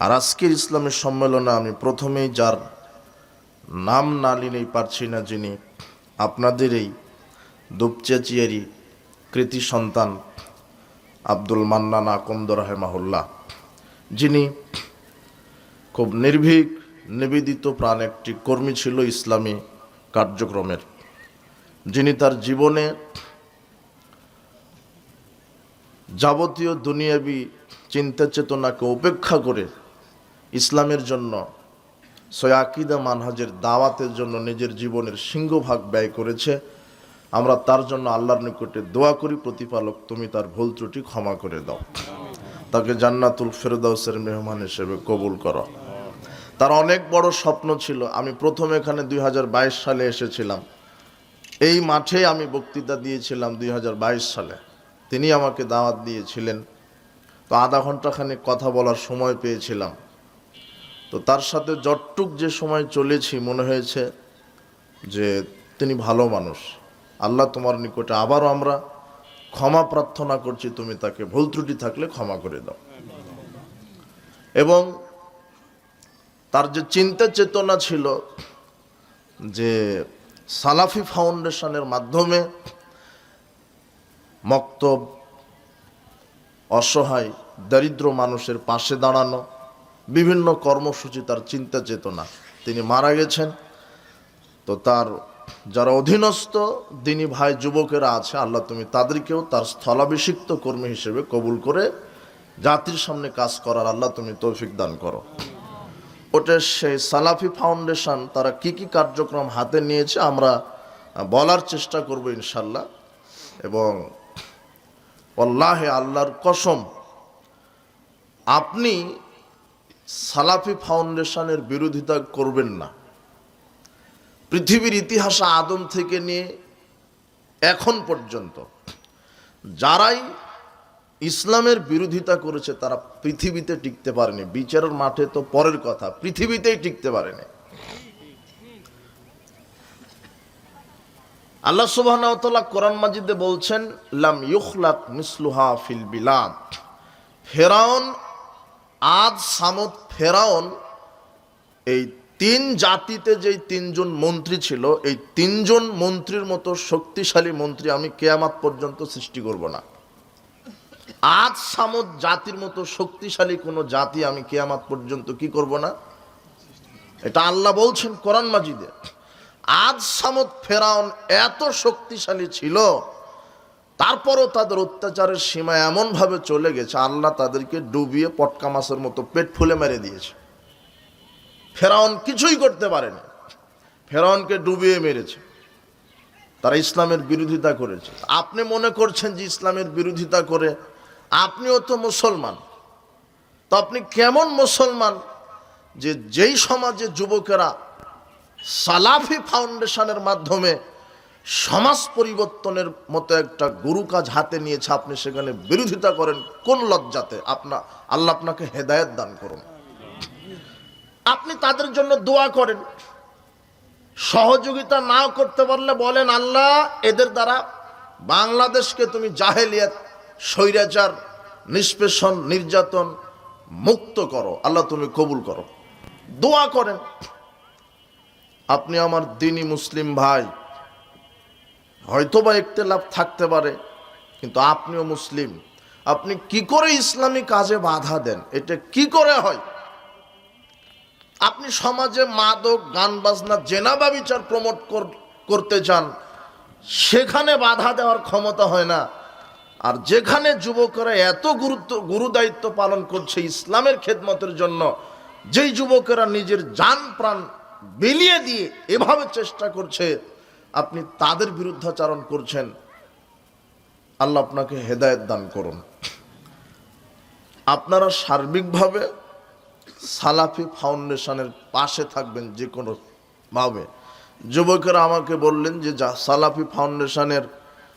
আর আজকের ইসলামের সম্মেলনে আমি প্রথমেই যার নাম না নিলেই পারছি না, যিনি আপনাদের এই দুপচাচিয়ারি কৃতি সন্তান আব্দুল মান্নান আকন্দ রাহেমাহুল্লাহ, যিনি খুব নির্ভীক নিবেদিত প্রাণ একটি কর্মী ছিল ইসলামী কার্যক্রমের, যিনি তার জীবনে যাবতীয় দুনিয়াবী চিন্তা চেতনাকে উপেক্ষা করে ইসলামের জন্য সই আকীদা মানহাজের দাওয়াতের জন্য নিজের জীবনের সিংহভাগ ব্যয় করেছে। আমরা তার জন্য আল্লাহর নিকটে দোয়া করি, প্রতিপালক তুমি তার ভুল ত্রুটি ক্ষমা করে দাও, তাকে জান্নাতুল ফেরদাউসের মেহমান হিসেবে কবুল করো। তার অনেক বড় স্বপ্ন ছিল। আমি প্রথম এখানে 2022 সালে এসেছিলাম, এই মাঠে আমি বক্তৃতা দিয়েছিলাম 2022 সালে। তিনি আমাকে দাওয়াত দিয়েছিলেন, তো আধা ঘন্টাখানেক কথা বলার সময় পেয়েছিলাম। তো তার সাথে যতটুক যে সময় চলেছি মনে হয়েছে যে তিনি ভালো মানুষ। আল্লাহ তোমার নিকটে আবারও আমরা ক্ষমা প্রার্থনা করছি, তুমি তাকে ভুল ত্রুটি থাকলে ক্ষমা করে দাও। এবং তার যে চিন্তা চেতনা ছিল যে সালাফি ফাউন্ডেশনের মাধ্যমে মক্তব, অসহায় দরিদ্র মানুষের পাশে দাঁড়ানো, বিভিন্ন কর্মসূচি, তার চিন্তা চেতনা। তিনি মারা গেছেন। তো তার যারা অধীনস্থ দিনী ভাই যুবকেরা আছে, আল্লাহ তুমি তাদেরকেও তার স্থলাভিষিক্ত কর্মী হিসেবে কবুল করে জাতির সামনে কাজ করার আল্লাহ তুমি তৌফিক দান করো। ওটা সেই সালাফি ফাউন্ডেশন তারা কি কি কার্যক্রম হাতে নিয়েছে আমরা বলার চেষ্টা করব ইনশাল্লাহ। এবং আল্লাহে আল্লাহর কসম, আপনি সালাফি ফাউন্ডেশনের বিরোধিতা করবেন না। পৃথিবীর ইতিহাসে আদম থেকে নিয়ে এখন পর্যন্ত যারাই ইসলামের বিরোধিতা করেছে তারা পৃথিবীতে টিকতে পারেনি। বিচারের মাঠে তো পরের কথা, পৃথিবীতেই টিকতে পারেনি। আল্লাহ সুবহানাহু ওয়া তাআলা কোরআন মাজিদে বলছেন, লাম ইউখলাক মিসলুহা ফিল বিলাদ। ফেরাউন, আদ, সামুদ, ফেরাউন, এই তিন জাতিতে যেই তিনজন মন্ত্রী ছিল, এই তিনজন মন্ত্রীর মতো শক্তিশালী মন্ত্রী আমি কিয়ামত পর্যন্ত সৃষ্টি করব না। আদ সামুদ জাতির মতো শক্তিশালী কোনো জাতি আমি কিয়ামত পর্যন্ত কি করব না, এটা আল্লাহ বলছেন কোরআন মাজিদে। আদ সামুদ ফেরাউন এত শক্তিশালী ছিল, তারপরও তাদের অত্যাচারের সীমা এমনভাবে চলে গেছে, আল্লাহ তাদেরকে ডুবিয়ে পটকা মাছের মতো পেট ফুলে মেরে দিয়েছে। ফেরাউন কিছুই করতে পারেনি, ফেরাউনকে ডুবিয়ে মেরেছে। তারা ইসলামের বিরোধিতা করেছে। আপনি মনে করছেন যে ইসলামের বিরোধিতা করে আপনিও তো মুসলমান, তো আপনি কেমন মুসলমান যে যেই সমাজে যুবকেরা সালাফি ফাউন্ডেশনের মাধ্যমে সমাজ পরিবর্তনের মতো একটা গুরু কাজ হাতে নিয়েছে, আপনি সেখানে বিরোধিতা করেন? কোন লজ্জাতে? আল্লাহ আপনাকে হেদায়েত দান করুন। আপনি তাদের জন্য দোয়া করেন, সহযোগিতা নাও করতে পারলে বলেন, আল্লাহ এদের দ্বারা বাংলাদেশকে তুমি জাহেলিয়াত, স্বৈরাচার, নিষ্পেষণ, নির্যাতন মুক্ত করো, আল্লাহ তুমি কবুল করো। দোয়া করেন। আপনি আমার দ্বীনি মুসলিম ভাই, হয়তোবা ইখতিলাফ থাকতে পারে, কিন্তু আপনিও মুসলিম। আপনি কি করে ইসলামী কাজে বাধা দেন? এটা কি করে হয়? আপনি সমাজে মাদক, গান বাজনা, জেনা ব্যভিচার প্রমোট করতে চান, সেখানে বাধা দেওয়ার ক্ষমতা হয় না। আর যেখানে যুবকরা এত গুরু দায়িত্ব পালন করছে ইসলামের খেদমতের জন্য, যেই যুবকেরা নিজের জান প্রাণ বিলিয়ে দিয়ে এভাবে চেষ্টা করছে, আপনি তাদের বিরুদ্ধাচারণ করছেন। আল্লাহ আপনাকে হেদায়েত দান করুন। আপনারা সার্বিকভাবে সালাফি ফাউন্ডেশনের পাশে থাকবেন যে কোনো ভাবে। যুবকেরা আমাকে বললেন যে সালাফি ফাউন্ডেশনের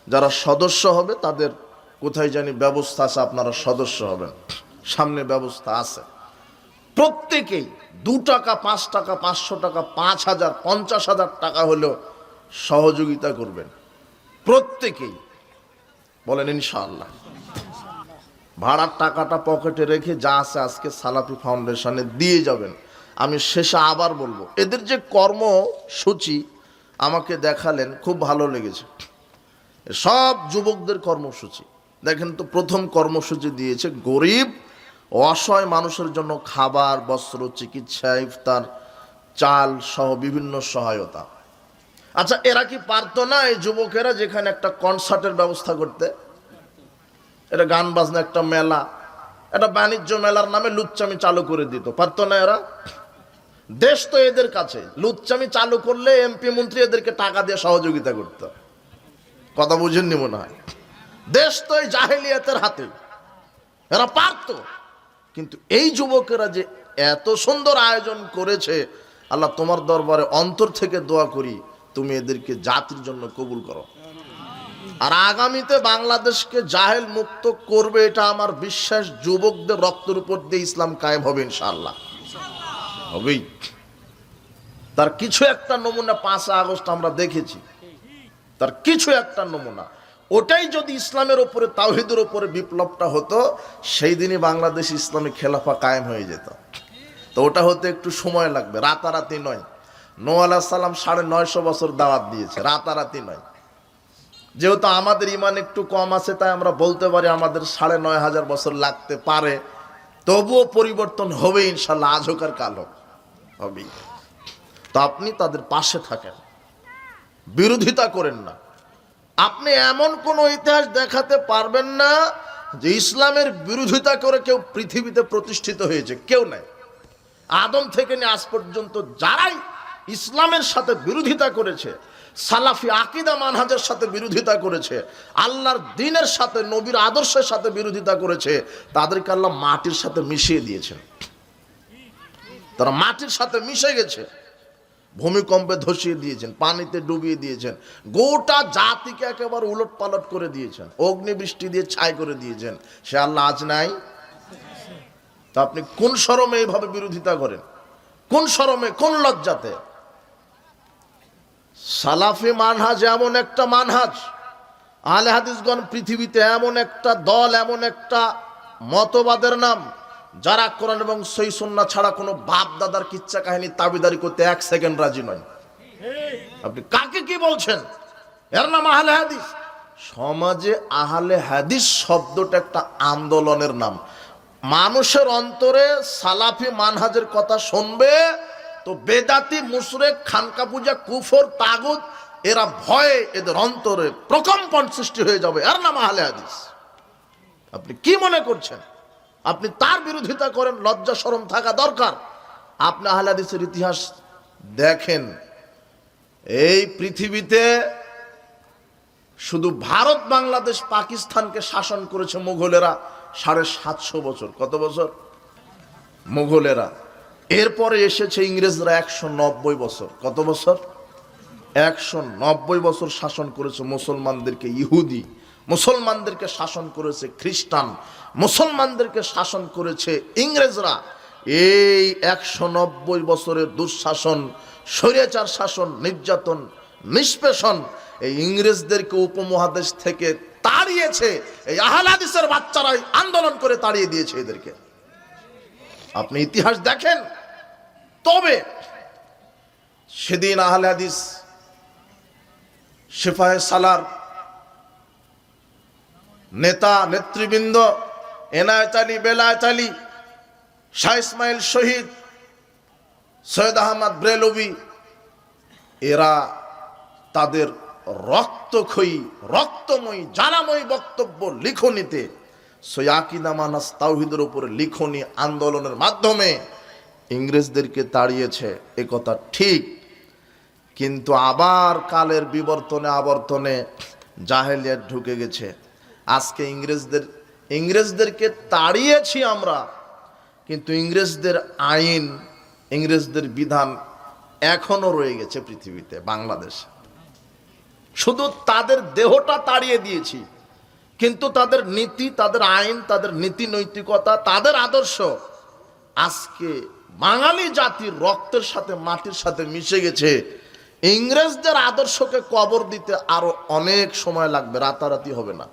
যারা সদস্য হবে তাদের কোথায় জানি ব্যবস্থা আছে, আপনারা সদস্য হবেন। সামনে ব্যবস্থা আছে। প্রত্যেকেই 2 টাকা, 5 টাকা, 500 টাকা, 5,000, 50,000 টাকা হলেও সহযোগিতা করবেন প্রত্যেকেই। বলেন ইনশাআল্লাহ। ভাড়ার টাকাটা পকেটে রেখে যা আছে আজকে সালাফি ফাউন্ডেশনে দিয়ে যাবেন। আমি শেষে আবার বলবো, এদের যে কর্মসূচি আমাকে দেখালেন, খুব ভালো লেগেছে। সব যুবকদের কর্মসূচি দেখেন তো, প্রথম কর্মসূচি দিয়েছে গরিব অসহায় মানুষের জন্য খাবার, বস্ত্র, চিকিৎসা, ইফতার, চাল সহ বিভিন্ন সহায়তা। আচ্ছা, এরা কি পারতো না এই যুবকেরা যেখানে একটা কনসার্টের ব্যবস্থা করতে? এটা গান বাজনা একটা মেলা, একটা বাণিজ্য মেলার নামে লুচ্চামি চালু করে দিত, পারতো না এরা? দেশ তো এদের কাছে, লুচ্চামি চালু করলে এমপি মন্ত্রী এদেরকে টাকা দিয়ে সহযোগিতা করত। কথা বুঝেননি মনে হয়? দেশ তো এই জাহেলিয়াতের হাতে, এরা পারতো। কিন্তু এই যুবকেরা যে এত সুন্দর আয়োজন করেছে, আল্লাহ তোমার দরবারে অন্তর থেকে দোয়া করি তুমি এদেরকে জাতির জন্য কবুল করো। আর আগামীতে বাংলাদেশকে জাহেল মুক্ত করবে, এটা আমার বিশ্বাস। যুবকদের রক্তের উপর দিয়ে ইসলাম কায়েম হবে ইনশাআল্লাহ, হবেই। তার কিছু একটা নমুনা 5 আগস্ট আমরা দেখেছি, তার কিছু একটা নমুনা। ওটাই যদি ইসলামের উপরে, তাওহীদের উপরে বিপ্লবটা হতো, সেই দিনই বাংলাদেশ ইসলামী খেলাফা কায়েম হয়ে যেত। তো ওটা হতে একটু সময় লাগবে, রাতারাতি নয়। নূহ আলাইহিস সালাম 950 বছর দাওয়াত দিয়েছে, রাতারাতি নয়। যেহেতু আমাদের ইমান একটু কম আছে, তাই আমরা বলতে পারি আমাদের 9500 বছর লাগতে পারে, তবুও পরিবর্তন হবে ইনশাল্লাহ, আজ হোক আর কাল হোক, হবেই। তো আপনি তাদের পাশে থাকেন, বিরোধিতা করেন না। আপনি এমন কোন ইতিহাস দেখাতে পারবেন না যে ইসলামের বিরোধিতা করে কেউ পৃথিবীতে প্রতিষ্ঠিত হয়েছে, কেউ নাই। আদম থেকে নিয়ে আজ পর্যন্ত যারাই ইসলামের সাথে বিরোধিতা করেছে, সালাফি আকীদা মানহাজের সাথে বিরোধিতা করেছে, আল্লাহর দ্বীনের সাথে, নবীর আদর্শের সাথে বিরোধিতা করেছে, তাদেরকে আল্লাহ মাটির সাথে মিশিয়ে দিয়েছেন। তারা মাটির সাথে মিশে গেছে, ভূমিকম্পে ধসিয়ে দিয়েছেন, পানিতে ডুবিয়ে দিয়েছেন, গোটা জাতিকে একেবারে উলট পালট করে দিয়েছেন, অগ্নিবৃষ্টি দিয়ে ছাই করে দিয়েছেন। সে আল্লাহ আজ নাই? তা আপনি কোন শরমে এইভাবে বিরোধিতা করেন? কোন শরমে, কোন লজ্জাতে? সালাফি মানহাজ এমন একটা মানহাজ, আহলে হাদিসগণ পৃথিবীতে এমন একটা দল, এমন একটা মতবাদের নাম, যারা কোরআন এবং সহিহ সুন্নাহ ছাড়া কোনো বাপ দাদার কিচ্ছা কাহিনী তাবিদারি করতে 1 সেকেন্ড রাজি নয়। আপনি কাকে কি বলছেন? এর নাম আহলে হাদিস। সমাজে আহলে হাদিস শব্দটা একটা আন্দোলনের নাম। মানুষের অন্তরে সালাফি মানহাজের কথা শুনবে তো বেদাতি, মুশরিক, খানকা পূজা, কুফর, তাগুত, এরা ভয়ে এদের অন্তরে প্রকম্পন সৃষ্টি হয়ে যাবে। এর নাম আহলে হাদিস। আপনি কি মনে করছেন? আপনি তার বিরোধিতা করেন, লজ্জা শরম থাকা দরকার। আপনি আহলে হাদিসের ইতিহাস দেখেন, এই পৃথিবীতে শুধু ভারত, বাংলাদেশ, পাকিস্তানকে শাসন করেছে মুঘলেরা 750 বছর। কত বছর? মুঘলেরা। এরপরে এসেছে ইংরেজরা 190 বছর। কত বছর? 190 বছর শাসন করেছে মুসলমানদেরকে ইহুদি, মুসলমানদেরকে শাসন করেছে খ্রিস্টান, মুসলমানদেরকে শাসন করেছে ইংরেজরা। এই 190 বছরের দুঃশাসন, স্বৈরাচার শাসন, নির্যাতন, নিষ্পেষণ এই ইংরেজদেরকে উপমহাদেশ থেকে তাড়িয়েছে। এই আহলে হাদিসের বাচ্চারাই আন্দোলন করে তাড়িয়ে দিয়েছে এদেরকে। আপনি ইতিহাস দেখেন। তবে সেদিন আহলে হাদিস সিপাহে সালার নেতা নেতৃবৃন্দ, এনায়েত আলী, বেলায়েত আলী, শাহ ইসমাইল শহীদ, সৈয়দ আহমদ ব্রেলভী, এরা তাদের রক্তক্ষয়ী, রক্তময়ী, জ্বালাময়ী বক্তব্য লিখনিতে সই আকীদা মানহাজ তাওহীদের উপরে লিখনি আন্দোলনের মাধ্যমে ইংরেজদেরকে তাড়িয়েছে, এ কথা ঠিক। কিন্তু আবার কালের বিবর্তনে আবর্তনে জাহেলিয়াত ঢুকে গেছে। আজকে ইংরেজদেরকে তাড়িয়েছি আমরা, কিন্তু ইংরেজদের আইন, ইংরেজদের বিধান এখনো রয়ে গেছে পৃথিবীতে, বাংলাদেশে। শুধু তাদের দেহটা তাড়িয়ে দিয়েছি, কিন্তু তাদের নীতি, তাদের আইন, তাদের নীতি নৈতিকতা, তাদের আদর্শ আজকে বাঙালি জাতির রক্তের সাথে, মাটির সাথে মিশে গেছে। ইংরেজদের আদর্শকে কবর দিতে আরো অনেক সময় লাগবে, রাতারাতি হবে না।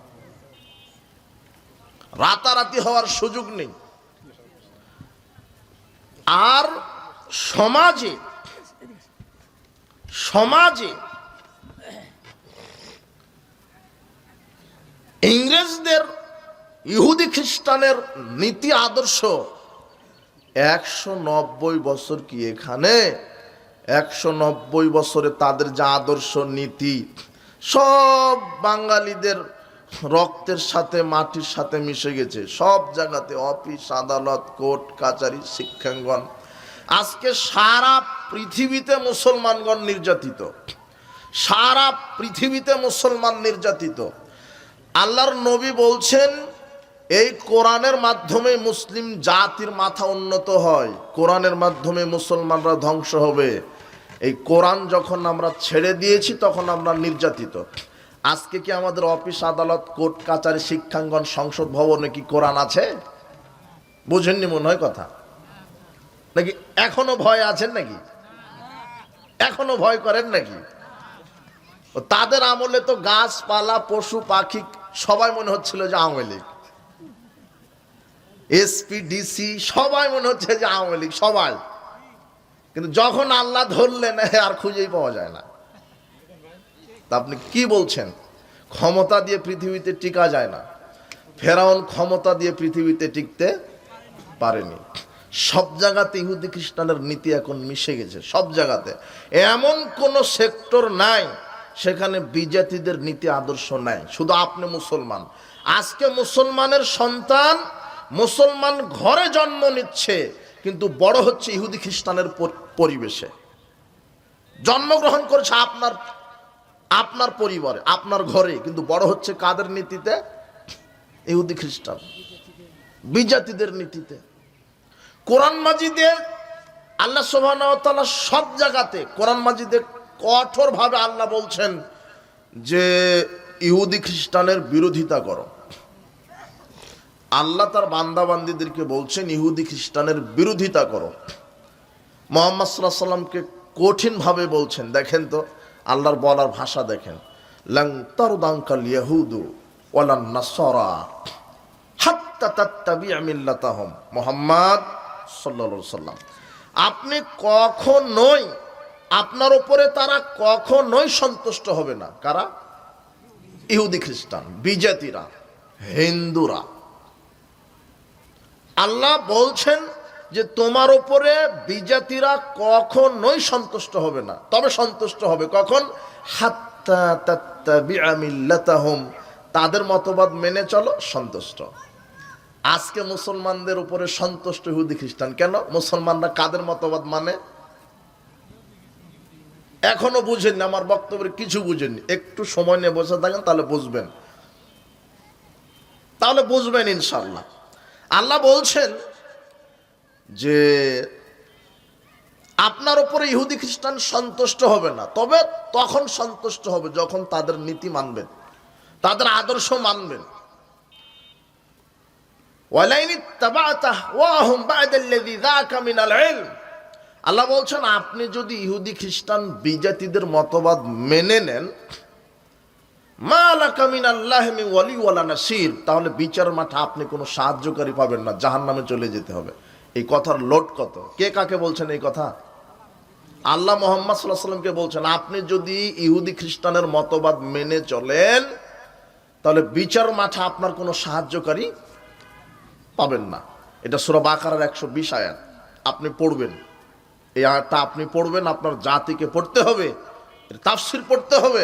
রাতারাতি হওয়ার সুযোগ নেই। আর সমাজে সমাজে ইংরেজদের, ইহুদি খ্রিস্টানের নীতি আদর্শ 190 বছর কি এখানে? 190 বছরে তাদের যে আদর্শ নীতি সব বাঙালিদের রক্তের সাথে মাটির সাথে মিশে গেছে। সব জায়গাতে অফিস আদালত কোর্ট কাচারি শিক্ষাঙ্গন। আজকে সারা পৃথিবীতে মুসলমানগণ নির্যাতিত, সারা পৃথিবীতে মুসলমান নির্যাতিত। আল্লাহর নবী বলছেন এই কোরআনের মাধ্যমে মুসলিম জাতির মাথা উন্নত হয়, কোরআনের মাধ্যমে মুসলমানরা ধ্বংস হবে। এই কোরআন যখন আমরা ছেড়ে দিয়েছি তখন আমরা নির্যাতিত। আজকে কি আমাদের অফিস আদালত কোর্ট কাচারি শিক্ষাঙ্গন সংসদ ভবনে কি কোরআন আছে? বুঝেননি মনে হয় কথা, নাকি এখনো ভয় আছেন নাকি? এখনো ভয় করেন নাকি? তাদের আমলে তো গাছপালা পশু পাখি সবাই মনে হচ্ছিল যে আওয়ামী লীগ, এসপি ডিসি সবাই মনে হচ্ছে যে আওয়ামী লীগ সবাই। কিন্তু যখন আল্লাহ ধরলেন আর খুঁজেই পাওয়া যায় না। তা আপনি কি বলছেন? ক্ষমতা দিয়ে পৃথিবীতে টিকা যায় না। ফেরাউন ক্ষমতা দিয়ে পৃথিবীতে টিকতে পারেনি। সব জায়গাতে ইহুদি খ্রিস্টানের নীতি এখন মিশে গেছে, সব জায়গাতে। এমন কোন সেক্টর নাই সেখানে বিজাতিদের নীতি আদর্শ নাই। শুধু আপনি মুসলমান, আজকে মুসলমানের সন্তান মুসলমান ঘরে জন্ম নিচ্ছে কিন্তু বড় হচ্ছে ইহুদি খ্রিস্টানের পরিবেশে। জন্মগ্রহণ করেছে আপনার পরিবারে, আপনার ঘরে, কিন্তু বড় হচ্ছে কাদের নীতিতে? ইহুদি খ্রিস্টান বিজাতিদের নীতিতে। কোরআন মাজিদে আল্লাহ সুবহানাহু ওয়া তাআলা সব জায়গাতে কোরআন মাজিদে কঠোরভাবে আল্লাহ বলছেন যে ইহুদি খ্রিস্টানের বিরোধিতা করো। আল্লাহ তার বান্দা বান্দীদেরকে বলছেন ইহুদি খ্রিস্টানের বিরোধিতা করো। মুহাম্মদ সাল্লাল্লাহু আলাইহি সাল্লামকে কঠিনভাবে বলছেন। দেখেন তো আল্লাহর বলার ভাষা দেখেন, লান তারদানকাল ইয়াহুদু ওয়ালান নাসারা হাত্তা তাত্তাবি'a মিল্লাতাহুম। মুহাম্মদ সাল্লাল্লাহু আলাইহি সাল্লাম, আপনি কখনোই, আপনার উপরে তারা কখনোই সন্তুষ্ট হবে না। কারা? ইহুদি খ্রিস্টান, বিজাতিরা, হিন্দুরা। আল্লাহ বলছেন যে তোমার উপরে বিজাতিরা কখনোই সন্তুষ্ট হবে না। তবে সন্তুষ্ট হবে কখন? হাত্তা তাত্তাবি'a মিল্লাতাহুম, তাদের মতবাদ মেনে চলো, সন্তুষ্ট। আজকে মুসলমানদের উপরে সন্তুষ্ট ইহুদি খ্রিস্টান। কেন? মুসলমানরা কাদের মতবাদ মানে? এখনো বুঝেননি, আমার বক্তব্যের কিছু বুঝেননি। একটু সময় নিয়ে বসে থাকেন তাহলে বুঝবেন, ইনশাআল্লাহ। আল্লাহ বলছেন যে আপনার উপরে ইহুদি খ্রিস্টান সন্তুষ্ট হবে না, তবে তখন সন্তুষ্ট হবে যখন তাদের নীতি মানবেন, তাদের আদর্শ মানবেন। আল্লাহ বলছেন আপনি যদি ইহুদি খ্রিস্টান বিজাতিদের মতবাদ মেনে নেন, তাহলে বিচার মাঠে আপনি কোনো সাহায্যকারী পাবেন না, জাহান্নামে চলে যেতে হবে। এই কথার লোড কত! কে কাকে বলছেন এই কথা? আল্লাহ মুহাম্মদ সাল্লাল্লাহু আলাইহি ওয়াসাল্লামকে বলছেন আপনি যদি ইহুদি খ্রিস্টানের মতবাদ মেনে চলেন তাহলে বিচার মাঠে আপনার কোনো সাহায্যকারী পাবেন না। এটা সূরা বাকারার 120 আয়াত। আপনি পড়বেন, এই আয়াতটা আপনি পড়বেন, আপনার জাতিকে পড়তে হবে, এর তাফসীর পড়তে হবে।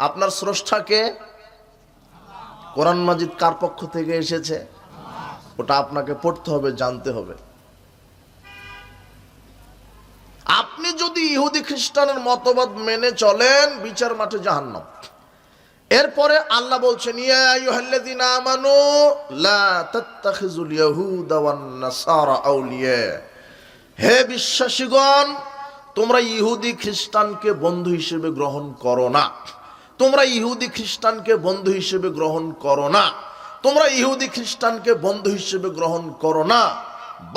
আপনার স্রষ্টাকে, কোরআন মাজিদ কার পক্ষ থেকে এসেছে ওটা আপনাকে পড়তে হবে, জানতে হবে। আপনি যদি ইহুদি খ্রিস্টানের মতবাদ মেনে চলেন বিচার মাঠে জাহান্নাম। এরপরে আল্লাহ বলছেন ইয়া আইয়ুহাল্লাযীনা আমানু লা তাত্তাখিযুল ইয়াহুদা ওয়ান নাসারা আউলিয়া, হে বিশ্বাসীগণ তোমরা ইহুদি খ্রিস্টানকে বন্ধু হিসেবে গ্রহণ করো না। তোমরা ইহুদি খ্রিস্টানকে বন্ধু হিসেবে গ্রহণ করো না। তোমরা ইহুদি খ্রিস্টানকে বন্ধু হিসেবে গ্রহণ করো না।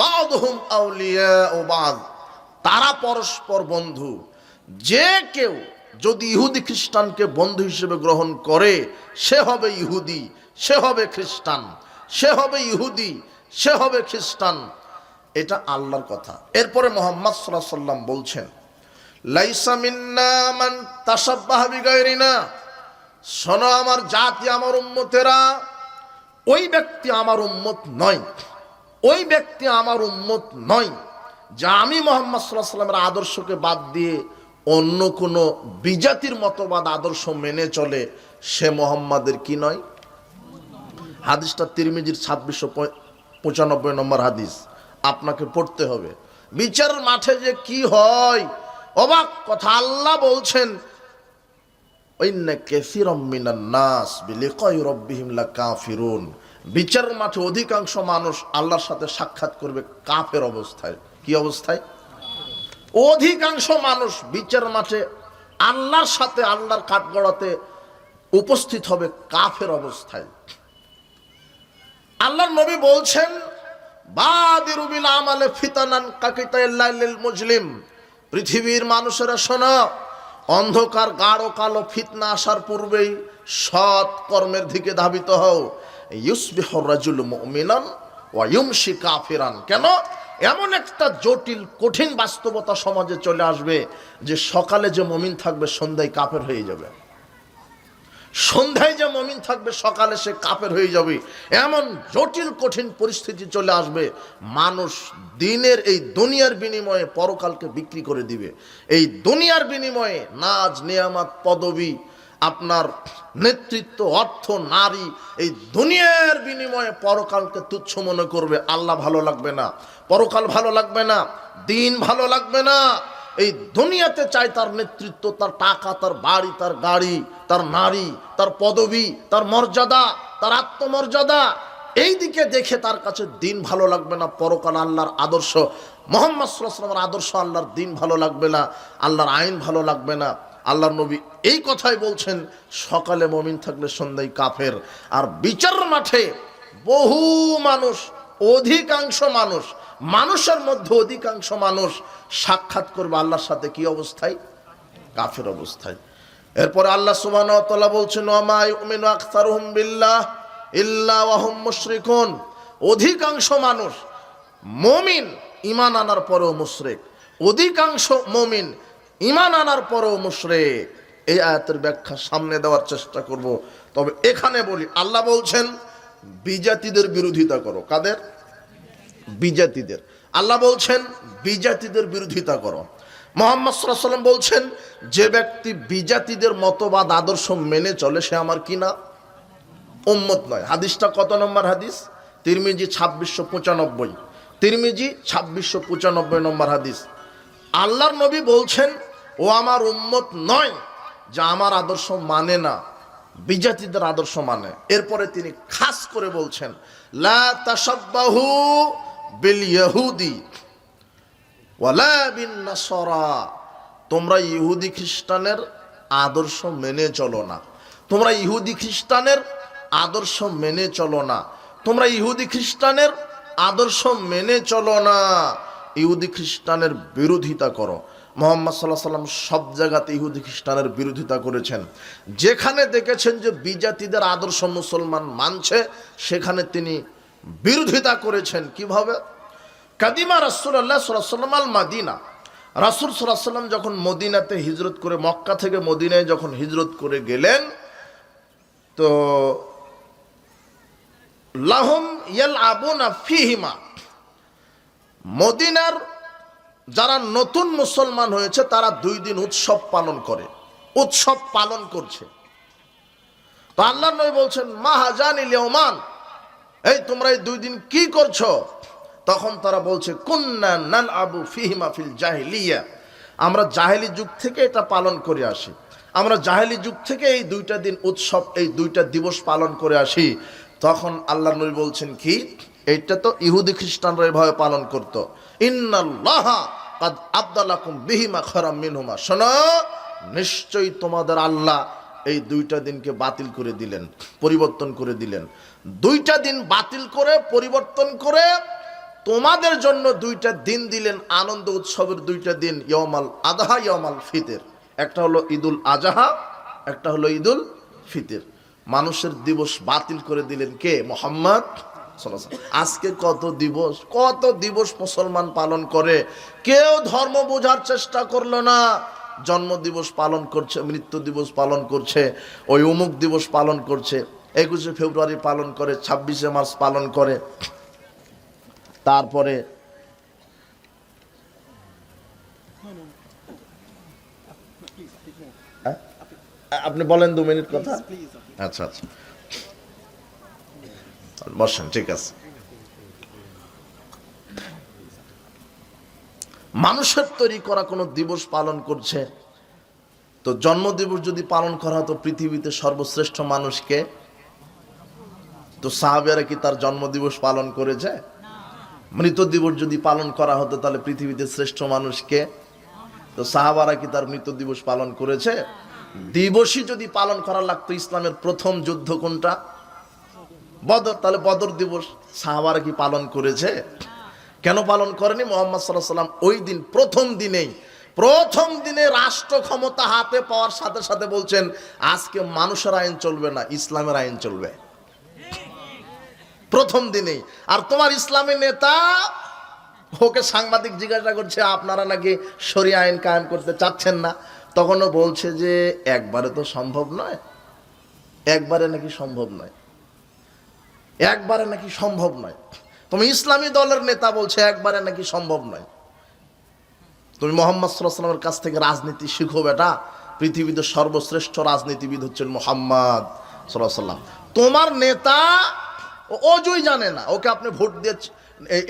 বাদহুম আউলিয়া ও বাদ, তারা পরস্পর বন্ধু। যে কেউ যদি ইহুদি খ্রিস্টানকে বন্ধু হিসেবে গ্রহণ করে সে হবে ইহুদি, সে হবে খ্রিস্টান। সে হবে ইহুদি, সে হবে খ্রিস্টান। এটা আল্লাহর কথা। এরপরে মুহাম্মদ সাল্লাল্লাহু আলাইহি ওয়াসাল্লাম বলছেন, লাইসা মিন্না মান তাশাব্বাহা বিগায়রিনা, শোনো আমার জাতি, আমার উম্মতেরা, ওই ব্যক্তি আমার উম্মত নয়, ওই ব্যক্তি আমার উম্মত নয় যা আমি মুহাম্মদ সাল্লাল্লাহু আলাইহি ওয়াসাল্লামের আদর্শকে বাদ দিয়ে অন্য কোনো বিজাতির মতবাদ আদর্শ মেনে চলে, সে মুহাম্মাদের কি নয়। হাদিসটা তিরমিজির 2695 নম্বর হাদিস, আপনাকে পড়তে হবে। বিচারের মাঠে যে কি হয় অবাক কথা। আল্লাহ বলছেন, ইন্না কাসীরাম মিনান নাস বিলিকাই রাব্বিহিম লাকাফিরুন, বিচারের মাঠে অধিকাংশ মানুষ আল্লাহর সাথে সাক্ষাৎ করবে কাফের অবস্থায়। কি অবস্থায়? অধিকাংশ মানুষ বিচারের মাঠে আল্লাহর সাথে, আল্লাহর কাঠগড়াতে উপস্থিত হবে কাফের অবস্থায়। আল্লাহর নবী বলছেন, বাদিরু বিল আমালে ফিতানান কাকিতাইল লাইলিল মুজলিম, পৃথিবীর মানুষেরা শোনো, অন্ধকার গাঢ় কালো ফিতনা আসার পূর্বেই সৎ কর্মের দিকে ধাবিত হও। ইউসবিহুর রাজুলু মুমিনান ওয়া ইউমসি কাফিরান। কেন? এমন একটা জটিল কঠিন বাস্তবতা সমাজে চলে আসবে যে সকালে যে মুমিন থাকবে সন্ধ্যায় কাফের হয়ে যাবে, সন্ধ্যায় যে মুমিন থাকবে সকালে সে কাফের হয়ে যাবে। এমন জটিল কঠিন পরিস্থিতি চলে আসবে, মানুষ দিনের এই দুনিয়ার বিনিময়ে পরকালকে বিক্রি করে দিবে। এই দুনিয়ার বিনিময়ে নাজ নিয়ামত পদবী, আপনার নেতৃত্ব, অর্থ, নারী, এই দুনিয়ার বিনিময়ে পরকালকে তুচ্ছ মনে করবে। আল্লাহ ভালো লাগবে না, পরকাল ভালো লাগবে না, দিন ভালো লাগবে না। এই দুনিয়াতে চাই তার নেতৃত্ব, তার টাকা, তার বাড়ি, তার গাড়ি, তার নারী, তার পদবী, তার মর্যাদা, তার আত্মমর্যাদা। এই দিকে দেখে তার কাছে দিন ভালো লাগবে না, পরকাল, আল্লাহর আদর্শ, মুহাম্মদ সাল্লাল্লাহু আলাইহি ওয়াসাল্লামের আদর্শ, আল্লাহর দিন ভালো লাগবে না, আল্লাহর আইন ভালো লাগবে না। আল্লাহর নবী এই কথাই বলছেন, সকালে মুমিন থাকলে সন্ধ্যায় কাফের। আর বিচার মাঠে বহু মানুষ, অধিকাংশ মানুষ, মানুষের মধ্যে অধিকাংশ মানুষ সাক্ষাৎ করবে আল্লাহর সাথে কি অবস্থায়? কাফের অবস্থায়। এরপরে আল্লাহ সুবহানাহু ওয়া তাআলা বলছেন, ওয়া মা ইউমিনু আকসারুহুম বিল্লাহ ইল্লা ওয়া হুম মুশরিকুন। অধিকাংশ মানুষ মুমিন, ঈমান আনার পরেও মুশরিক। অধিকাংশ মুমিন ঈমান আনার পরেও মুশরিক। এই আয়াতের ব্যাখ্যা সামনে দেওয়ার চেষ্টা করব, তবে এখানে বলি, আল্লাহ বলছেন বিজাতিদের বিরোধিতা করো। কাদের? বিজাতিদের। আল্লাহ বলছেন বিজাতিদের বিরোধিতা করো। মুহাম্মদ সাল্লাল্লাহু আলাইহি ওয়াসাল্লাম বলছেন, যে ব্যক্তি বিজাতিদের মতবাদ আদর্শ মেনে চলে সে আমার কি না? উম্মত নয়। হাদিসটা কত নম্বর হাদিস? তিরমিজি 2695, তিরমিজি 2695 নম্বর হাদিস। আল্লাহর নবী বলছেন, ও আমার উম্মত নয় যা আমার আদর্শ মানে না, বিজাতিদের আদর্শ মানে। এরপরে তিনি খাস করে বলছেন, লা তাশাব্বাহু বিল ইহুদি ওয়ালা বিন নাসারা, তোমরা ইহুদি খ্রিস্টানের আদর্শ মেনে চলো না, তোমরা ইহুদি খ্রিস্টানের আদর্শ মেনে চলো না, তোমরা ইহুদি খ্রিস্টানের আদর্শ মেনে চলো না, ইহুদি খ্রিস্টানের বিরোধিতা করো। মুহাম্মদ সাল্লাল্লাহু আলাইহি ওয়াসাল্লাম সব জায়গাতে ইহুদি খ্রিস্টানের বিরোধিতা করেছেন। যেখানে দেখেছেন যে বিজাতিদের আদর্শ মুসলমান মানছে, সেখানে তিনি বিরোধিতা করেছেন। কিভাবে? কাদিমা রাসূলুল্লাহ সাল্লাল্লাহু আলাইহি ওয়াসাল্লাম আল মাদিনা, রাসূল সাল্লাল্লাহু আলাইহি ওয়াসাল্লাম যখন মদিনাতে হিজরত করে, মক্কা থেকে মদিনায় যখন হিজরত করে গেলেন, তো লাহুম ইয়ালআবুনা ফিহিমা, মদিনার যারা নতুন মুসলমান হয়েছে তারা 2 দিন উৎসব পালন করে, উৎসব পালন করছে। তো আল্লাহর নবী বলছেন, মা হাজানিল ইয়াওমান, এই তোমরা এই 2 দিন কি করছো? তখন তারা বলছে, কুন্না নালআবু ফিহিমা ফিল জাহিলিয়া, আমরা জাহেলি যুগ থেকে এটা পালন করে আসি, আমরা জাহেলি যুগ থেকে এই 2টা দিন উৎসব, এই 2টা দিবস পালন করে আসি। তখন আল্লাহর নবী বলছেন কি, এইটা তো ইহুদি খ্রিস্টানরা এভাবে পালন করতো। ইন্নাল্লাহা কাদ আবদালাকুম বিহিমা খায়রাম মিনহুমা, শোনো নিশ্চয়ই তোমাদের আল্লাহ এই 2টা দিনকে বাতিল করে দিলেন, পরিবর্তন করে দিলেন। 2টা দিন বাতিল করে পরিবর্তন করে তোমাদের জন্য 2টা দিন দিলেন, আনন্দ উৎসবের 2টা দিন, ইয়াউমাল আযহা, ইয়াউমাল ফিতর। একটা হলো ঈদুল আযহা, একটা হলো ঈদুল ফিতর। মানুষের দিবস বাতিল করে দিলেন কে? মুহাম্মদ আজকে কত দিবস মুসলমান পালন করে, কেউ ধর্ম বোঝার চেষ্টা করলো না। জন্ম দিবস পালন করছে, মৃত্যু দিবস পালন করছে, ওই অমুক দিবস পালন করছে, 21শে ফেব্রুয়ারি পালন করে, 26শে মার্চ পালন করে। তারপরে আপনি বলেন 2 মিনিট কথা। আচ্ছা আচ্ছা বসেন, ঠিক আছে। মানুষের তৈরি করা কোনো দিবস পালন করছে, তো জন্মদিবস যদি পালন করা হতো পৃথিবীতে সর্বশ্রেষ্ঠ মানুষকে, তো সাহাবিয়ারা কি তার জন্মদিবস পালন করেছে? মৃত দিবস যদি পালন করা হতো তাহলে পৃথিবীতে শ্রেষ্ঠ মানুষকে, তো সাহাবারা কি তার মৃত দিবস পালন করেছে? দিবসই যদি পালন করা লাগতো, ইসলামের প্রথম যুদ্ধ কোনটা? বদর, তাহলে বদর দিবস সাহাবারা কি পালন করেছে? কেন পালন করেনি? মুহাম্মদ সাল্লাল্লাহু আলাইহি ওয়াসাল্লাম ওই দিন প্রথম দিনে রাষ্ট্র ক্ষমতা হাতে পাওয়ার সাথে সাথে বলছেন, আজকে মানুষের আইন চলবে না, ইসলামের আইন চলবে। প্রথম দিনেই। আর তোমার ইসলামী নেতা, ওকে সাংবাদিক জিজ্ঞাসা করছে, আপনারা নাকি শরিয়া আইন কায়েম করতে চাচ্ছেন না? তখনও বলছে যে একবারে তো সম্ভব নয়, একবারে নাকি সম্ভব নয়। তুমি ইসলামী দলের নেতা বলছে একবারে নাকি সম্ভব নয়। তুমি মুহাম্মদ সাল্লাল্লাহু আলাইহি ওয়াসাল্লামের কাছ থেকে রাজনীতি শিখো বেটা। পৃথিবীতে সর্বশ্রেষ্ঠ রাজনীতিবিদ হচ্ছেন মুহাম্মদ সাল্লাল্লাহু আলাইহি ওয়াসাল্লাম। তোমার নেতা অজুই জানে না, ওকে আপনি ভোট দিয়ে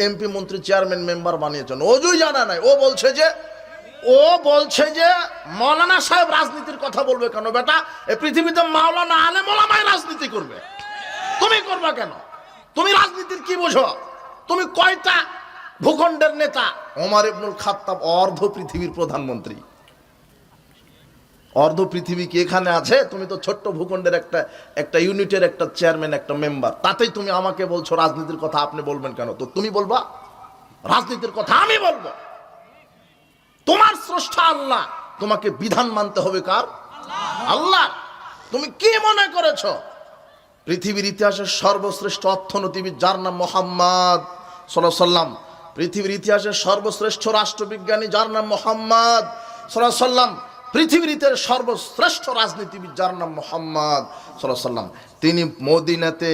এমপি, মন্ত্রী, চেয়ারম্যান, মেম্বার বানিয়েছেন, অজুই জানা নাই। ও বলছে যে মাওলানা সাহেব রাজনীতির কথা বলবে কেন বেটা? এই পৃথিবীতে মাওলানা আলেম ওলামাই রাজনীতি করবে, তুমি করবা কেন? তুমি রাজনীতির কি বোঝো? তুমি কয়টা ভূখণ্ডের নেতা? ওমর ইবনুল খাত্তাব অর্ধ পৃথিবীর প্রধানমন্ত্রী। অর্ধ পৃথিবী কি এখানে আছে? তুমি তো ছোট্ট ভূখণ্ডের একটা ইউনিটের একটা চেয়ারম্যান, একটা মেম্বার। তাতেই তুমি আমাকে বলছো রাজনীতির কথা আপনি বলবেন কেন? তো তুমি বলবা রাজনীতির কথা, আমি বলবো? তোমার স্রষ্টা আল্লাহ, তোমাকে বিধান মানতে হবে কার? আল্লাহ। তুমি কি মনে করেছো পৃথিবীর ইতিহাসের সর্বশ্রেষ্ঠ অর্থনীতিবিদ যার নাম মুহাম্মদ সাল্লাল্লাহু আলাইহি ওয়াসাল্লাম, পৃথিবীর ইতিহাসের সর্বশ্রেষ্ঠ রাষ্ট্রবিজ্ঞানী যার নাম মুহাম্মদ সাল্লাল্লাহু আলাইহি ওয়াসাল্লাম, পৃথিবীর ইতিহাসের সর্বশ্রেষ্ঠ রাজনীতিবিদ যার নাম মুহাম্মদ সাল্লাল্লাহু আলাইহি ওয়াসাল্লাম, তিনি মদিনাতে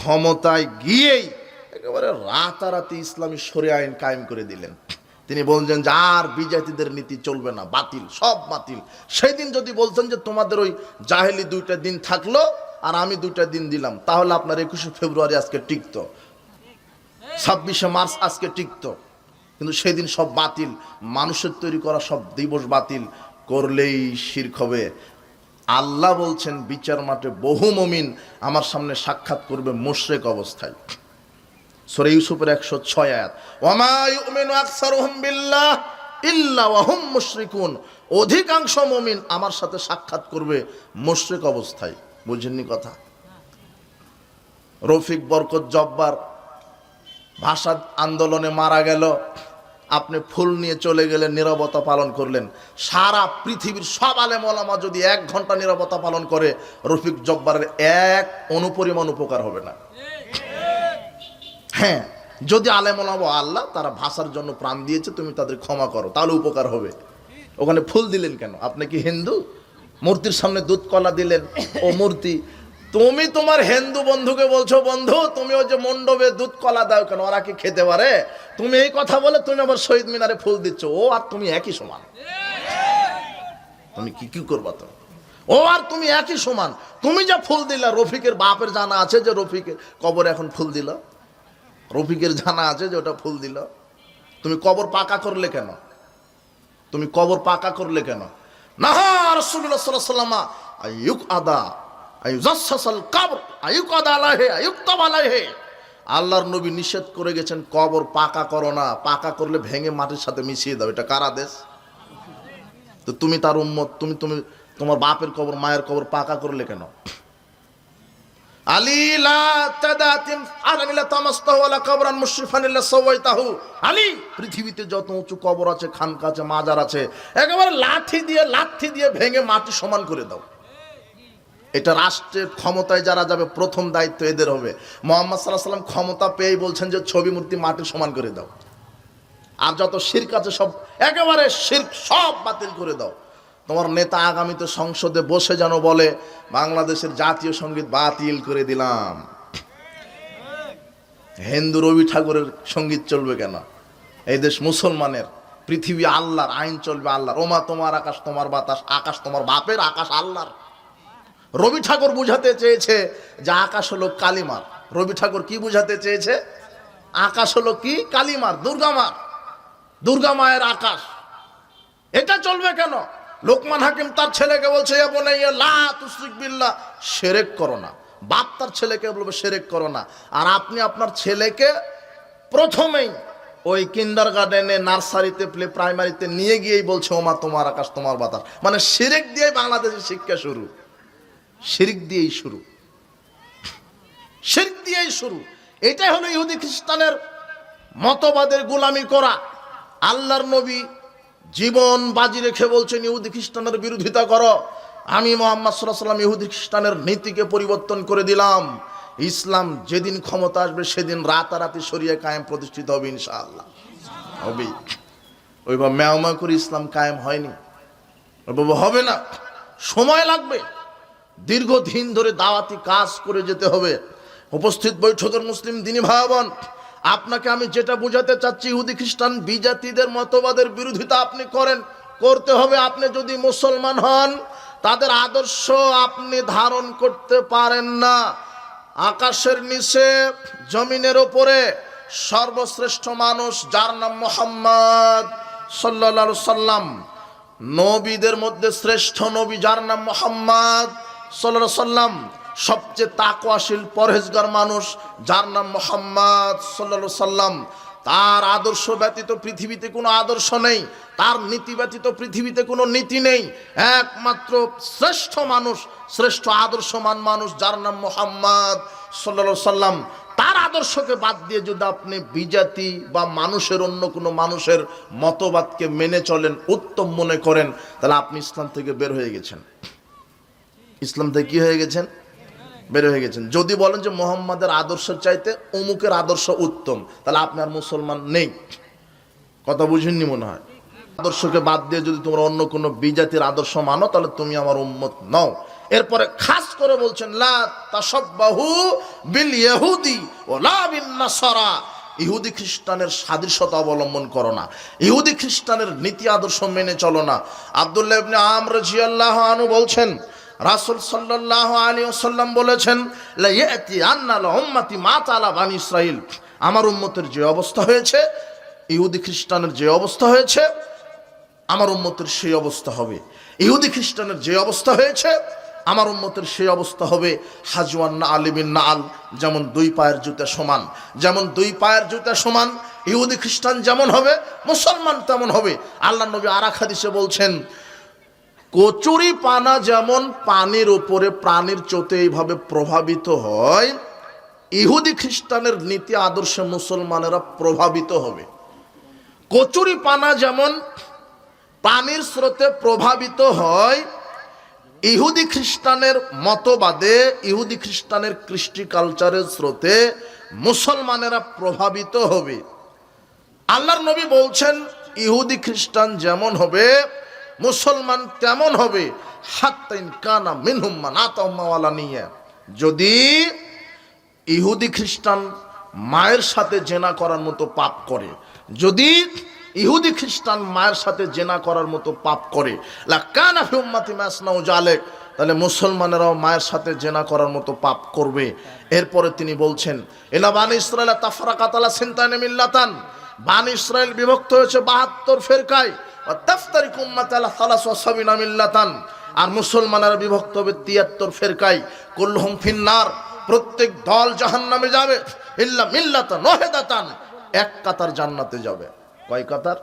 ক্ষমতায় গিয়েই একেবারে রাতারাতি ইসলামী শরিয়া আইন কায়েম করে দিলেন। তিনি বলছেন যে আর বিজাতিদের নীতি চলবে না, বাতিল, সব বাতিল। সেই দিন যদি বলতেন যে তোমাদের ওই জাহেলি 2টা দিন থাকলো আর আমি 2টা দিন দিলাম, তাহলে আপনার 21শে ফেব্রুয়ারি আজকে টিকতো, 26শে মার্চ আজকে টিকতো। কিন্তু সেদিন সব বাতিল, মানুষের তৈরি করা সব দিবস বাতিল করলেই শিরক হবে। আল্লাহ বলছেন বিচার মাঠে বহু মুমিন আমার সামনে সাক্ষাৎ করবে মুশরিক অবস্থায়। সূরা ইউসুফের 106 আয়াত, ওয়ামা ইউমিনু আকসারুহুম বিল্লাহ ইল্লা ওয়া হুম মুশরিকুন। অধিকাংশ মুমিন আমার সাথে সাক্ষাৎ করবে মুশরিক অবস্থায়। বুঝেননি কথা? রফিক বরকত জব্বার ভাষা আন্দোলনে মারা গেল, আপনি ফুল নিয়ে চলে গেলেন, নীরবতা পালন করলেন। সারা পৃথিবীর সব আলেম ওলামা যদি 1 ঘন্টা নীরবতা পালন করে, রফিক জব্বারের 1 অনুপরিমাণ উপকার হবে না। হ্যাঁ, যদি আলেম ওলামা আল্লাহ তারা ভাষার জন্য প্রাণ দিয়েছে, তুমি তাদের ক্ষমা করো, তাহলে উপকার হবে। ওখানে ফুল দিলেন কেন? আপনি কি হিন্দু? মূর্তির সামনে দুধ কলা দিলেন, ও মূর্তি। তুমি তোমার হিন্দু বন্ধুকে বলছো, বন্ধু তুমি ওই যে মণ্ডপে দুধ কলা দাও কেন, ওরা কি খেতে পারে? তুমি এই কথা বলে তুমি আবার শহীদ মিনারে ফুল দিচ্ছ। ও আর তুমি একই সমান। তুমি কি করবা? তো ও আর তুমি একই সমান। তুমি যা ফুল দিলা, রফিকের বাপের জানা আছে যে রফিকের কবর এখন ফুল দিল? রফিকের জানা আছে যে ওটা ফুল দিল? তুমি কবর পাকা করলে কেন? না, রাসূলুল্লাহ সাল্লাল্লাহু আলাইহি ওয়াসাল্লাম আইয়ুক আদা আইয়ুজাসসাল কবর আইয়ুক আদা আলাইহি আইয়ুকতাব আলাইহি। আল্লাহর নবী নিষেধ করে গেছেন কবর পাকা করো না, পাকা করলে ভেঙে মাটির সাথে মিশিয়ে দাও। এটা কার আদেশ? তো তুমি তার উম্মত, তুমি তোমার বাপের কবর, মায়ের কবর পাকা করলে কেন? আলী লা তাদাতিম আলামিলা তামাসতাহু ওয়ালা কবরান মুশরিফান ইল্লা সাওয়াইতাহু। আলী, পৃথিবীতে যত উঁচু কবর আছে, খানকা আছে, মাজার আছে, একেবারে লাঠি দিয়ে ভেঙে মাটি সমান করে দাও। এটা রাষ্ট্রের ক্ষমতায় যারা যাবে প্রথম দায়িত্ব এদের হবে। মুহাম্মদ সাল্লাল্লাহু আলাইহি ওয়াসাল্লাম ক্ষমতা পেয়েই বলছেন যে ছবি মূর্তি মাটির সমান করে দাও, আর যত শিরক আছে সব একেবারে শিরক সব বাতিল করে দাও। তোমার নেতা আগামীতে সংসদে বসে যেন বলে বাংলাদেশের জাতীয় সঙ্গীত বাতিল করে দিলাম। হিন্দু রবি ঠাকুরের সঙ্গীত চলবে কেন? এই দেশ মুসলমানের, পৃথিবী আল্লাহর, আইন চলবে আল্লাহর। ওমা তোমার আকাশ তোমার বাতাস, আকাশ তোমার বাপের, আকাশ আল্লাহর। রবি ঠাকুর বুঝাতে চেয়েছে যে আকাশ হলো কালিমার। রবি ঠাকুর কি বুঝাতে চেয়েছে? আকাশ হলো কি? কালিমার, দুর্গামার, দুর্গা মায়ের আকাশ। এটা চলবে কেন? লোকমান হাকিম তার ছেলেকে বলছে এ বুনাইয়া লা তুশরিক বিল্লাহ, শিরক করো না। বাপ তার ছেলেকে বলবে শিরক করো না। আর আপনি আপনার ছেলেকে প্রথমেই ওই কিন্ডারগার্ডেনে, নার্সারিতে, প্লে প্রাইমারিতে নিয়ে গিয়েই বলছে ওমা তোমার আকাশ তোমার বাতাস। মানে শিরক দিয়েই বাংলাদেশের শিক্ষা শুরু, শিরক দিয়েই শুরু, শিরক দিয়েই শুরু। এটাই হলো ইহুদি খ্রিস্টানের মতবাদের গোলামি করা। আল্লাহর নবী জীবন বাজি রেখে বলছেন ইহুদি খ্রিস্টানের বিরোধিতা করো। আমি মুহাম্মদ সাল্লাল্লাহু আলাইহি ওয়াসাল্লাম ইহুদি খ্রিস্টানের নীতিকে পরিবর্তন করে দিলাম। ইসলাম যেদিন ক্ষমতা আসবে সেদিন রাতারাতি শরিয়া কায়েম প্রতিষ্ঠিত হবে ইনশাআল্লাহ। হবে ওইভাবে ম্যাও করে ইসলাম কায়েম হয়নি, ওইভাবে হবে না, সময় লাগবে। দীর্ঘদিন ধরে দাওয়াতি কাজ করে যেতে হবে। উপস্থিত বৈঠকের মুসলিম দিনী ভাই বোন, আপনাকে আমি যেটা বোঝাতে চাচ্ছি, ইহুদি খ্রিস্টান বিজাতিদের মতবাদের বিরোধিতা আপনি করেন, করতে হবে। আপনি যদি মুসলমান হন, তাদের আদর্শ আপনি ধারণ করতে পারেন না। আকাশের নিচে জমিনের ওপরে সর্বশ্রেষ্ঠ মানুষ যার নাম মুহাম্মদ সাল্লাল্লাহু আলাইহি সাল্লাম, নবীদের মধ্যে শ্রেষ্ঠ নবী যার নাম মুহাম্মদ সাল্লাল্লাহু আলাইহি সাল্লাম, সবচেয়ে তাকওয়াশীল পরহেজগার মানুষ যার নাম মুহাম্মদ সাল্লাল্লাহু আলাইহি সাল্লাম। তার আদর্শ ব্যতীত পৃথিবীতে কোনো আদর্শ নেই, তার নীতি ব্যতীত পৃথিবীতে কোনো নীতি নেই। একমাত্র শ্রেষ্ঠ মানুষ, শ্রেষ্ঠ আদর্শমান মানুষ যার নাম মুহাম্মদ সাল্লাল্লাহু আলাইহি সাল্লাম। তার আদর্শকে বাদ দিয়ে যদি আপনি বিজাতি বা মানুষের অন্য কোনো মানুষের মতবাদকে মেনে চলেন, উত্তম মনে করেন, তাহলে আপনি ইসলাম থেকে বের হয়ে গেছেন। ইসলাম থেকে কি হয়ে গেছেন? বের হয়ে গেছেন। যদি বলেন যে মুহাম্মাদের আদর্শের চাইতে অমুকের আদর্শ উত্তম, তাহলে আপনি আর মুসলমান নেই। কথা বুঝেননি মনে হয়। আদর্শকে বাদ দিয়ে যদি তোমরা অন্য কোনো বিজাতির আদর্শ মানো, তাহলে তুমি আমার উম্মত নও। এরপরে খাস করে বলছেন লা তাশাব্বাহু বিল ইহুদি ওয়ালা বিন নাসারা, ইহুদি খ্রিস্টানের সাদৃশ্যতা অবলম্বন করো না, ইহুদি খ্রিস্টানের নীতি আদর্শ মেনে চলো না। আব্দুল্লাহ ইবনে আমর রাদিয়াল্লাহু আনহু বলছেন রাসূল সাল্লাল্লাহু আলাইহি ওয়াসাল্লাম বলেছেন লা ইয়াতি আন্নাল উম্মতি মা তাআলা বানি ইসরাইল, আমার উম্মতের যে অবস্থা হয়েছে, ইহুদি খ্রিস্টানের যে অবস্থা হয়েছে, আমার উম্মতের সেই অবস্থা হবে। ইহুদি খ্রিস্টানের যে অবস্থা হয়েছে, আমার উম্মতের সেই অবস্থা হবে। হাজওয়ান নাআল বিন নাআল, যেমন দুই পায়ের জুতা সমান, যেমন দুই পায়ের জুতা সমান ইহুদি খ্রিস্টান যেমন হবে, মুসলমান তেমন হবে। আল্লাহ নবী আর এক হাদিসে বলছেন কচুরি পানা যেমন পানির উপরে প্রাণীর চোতে এইভাবে প্রভাবিত হয়, ইহুদি খ্রিস্টানের নীতি আদর্শে মুসলমানেরা প্রভাবিত হবে। কচুরি পানা যেমন পানির স্রোতে প্রভাবিত হয়, ইহুদি খ্রিস্টানের মতবাদে, ইহুদি খ্রিস্টানের কৃষ্টি কালচারের স্রোতে মুসলমানেরা প্রভাবিত হবে। আল্লাহর নবী বলছেন ইহুদি খ্রিস্টান যেমন হবে, মুসলমান তেমন হবে। হাত্তা ইন কানা মিনহুম মান আতাহুম্মা ওয়ালা নিয়া, যদি ইহুদি খ্রিস্টান মায়ের সাথে জেনা করার মতো পাপ করে, যদি ইহুদি খ্রিস্টান মায়ের সাথে জেনা করার মতো পাপ করে, লা কানা ফি উম্মতি মাসনাউ জালিক, তাহলে মুসলমানেরাও মায়ের সাথে জেনা করার মতো পাপ করবে। এরপরে তিনি বলছেন ইলা বানি ইসরাইল তাফরাকাত আলা সিনতানি মিল্লাতান, বানি ইসরাইল বিভক্ত হয়েছে 72 ফিরকায়, ওয়া তাফতারিকু উম্মাত আলা 73 মিল্লাতান, আর মুসলমানেরা বিভক্ত হবে 73 ফিরকায়। কুল্লুহুম ফিন্নার, প্রত্যেক দল জাহান্নামে যাবে, ইল্লা মিল্লাতান ওয়াহিদাতান, এক কাতার জান্নাতে যাবে। কয় কাতার?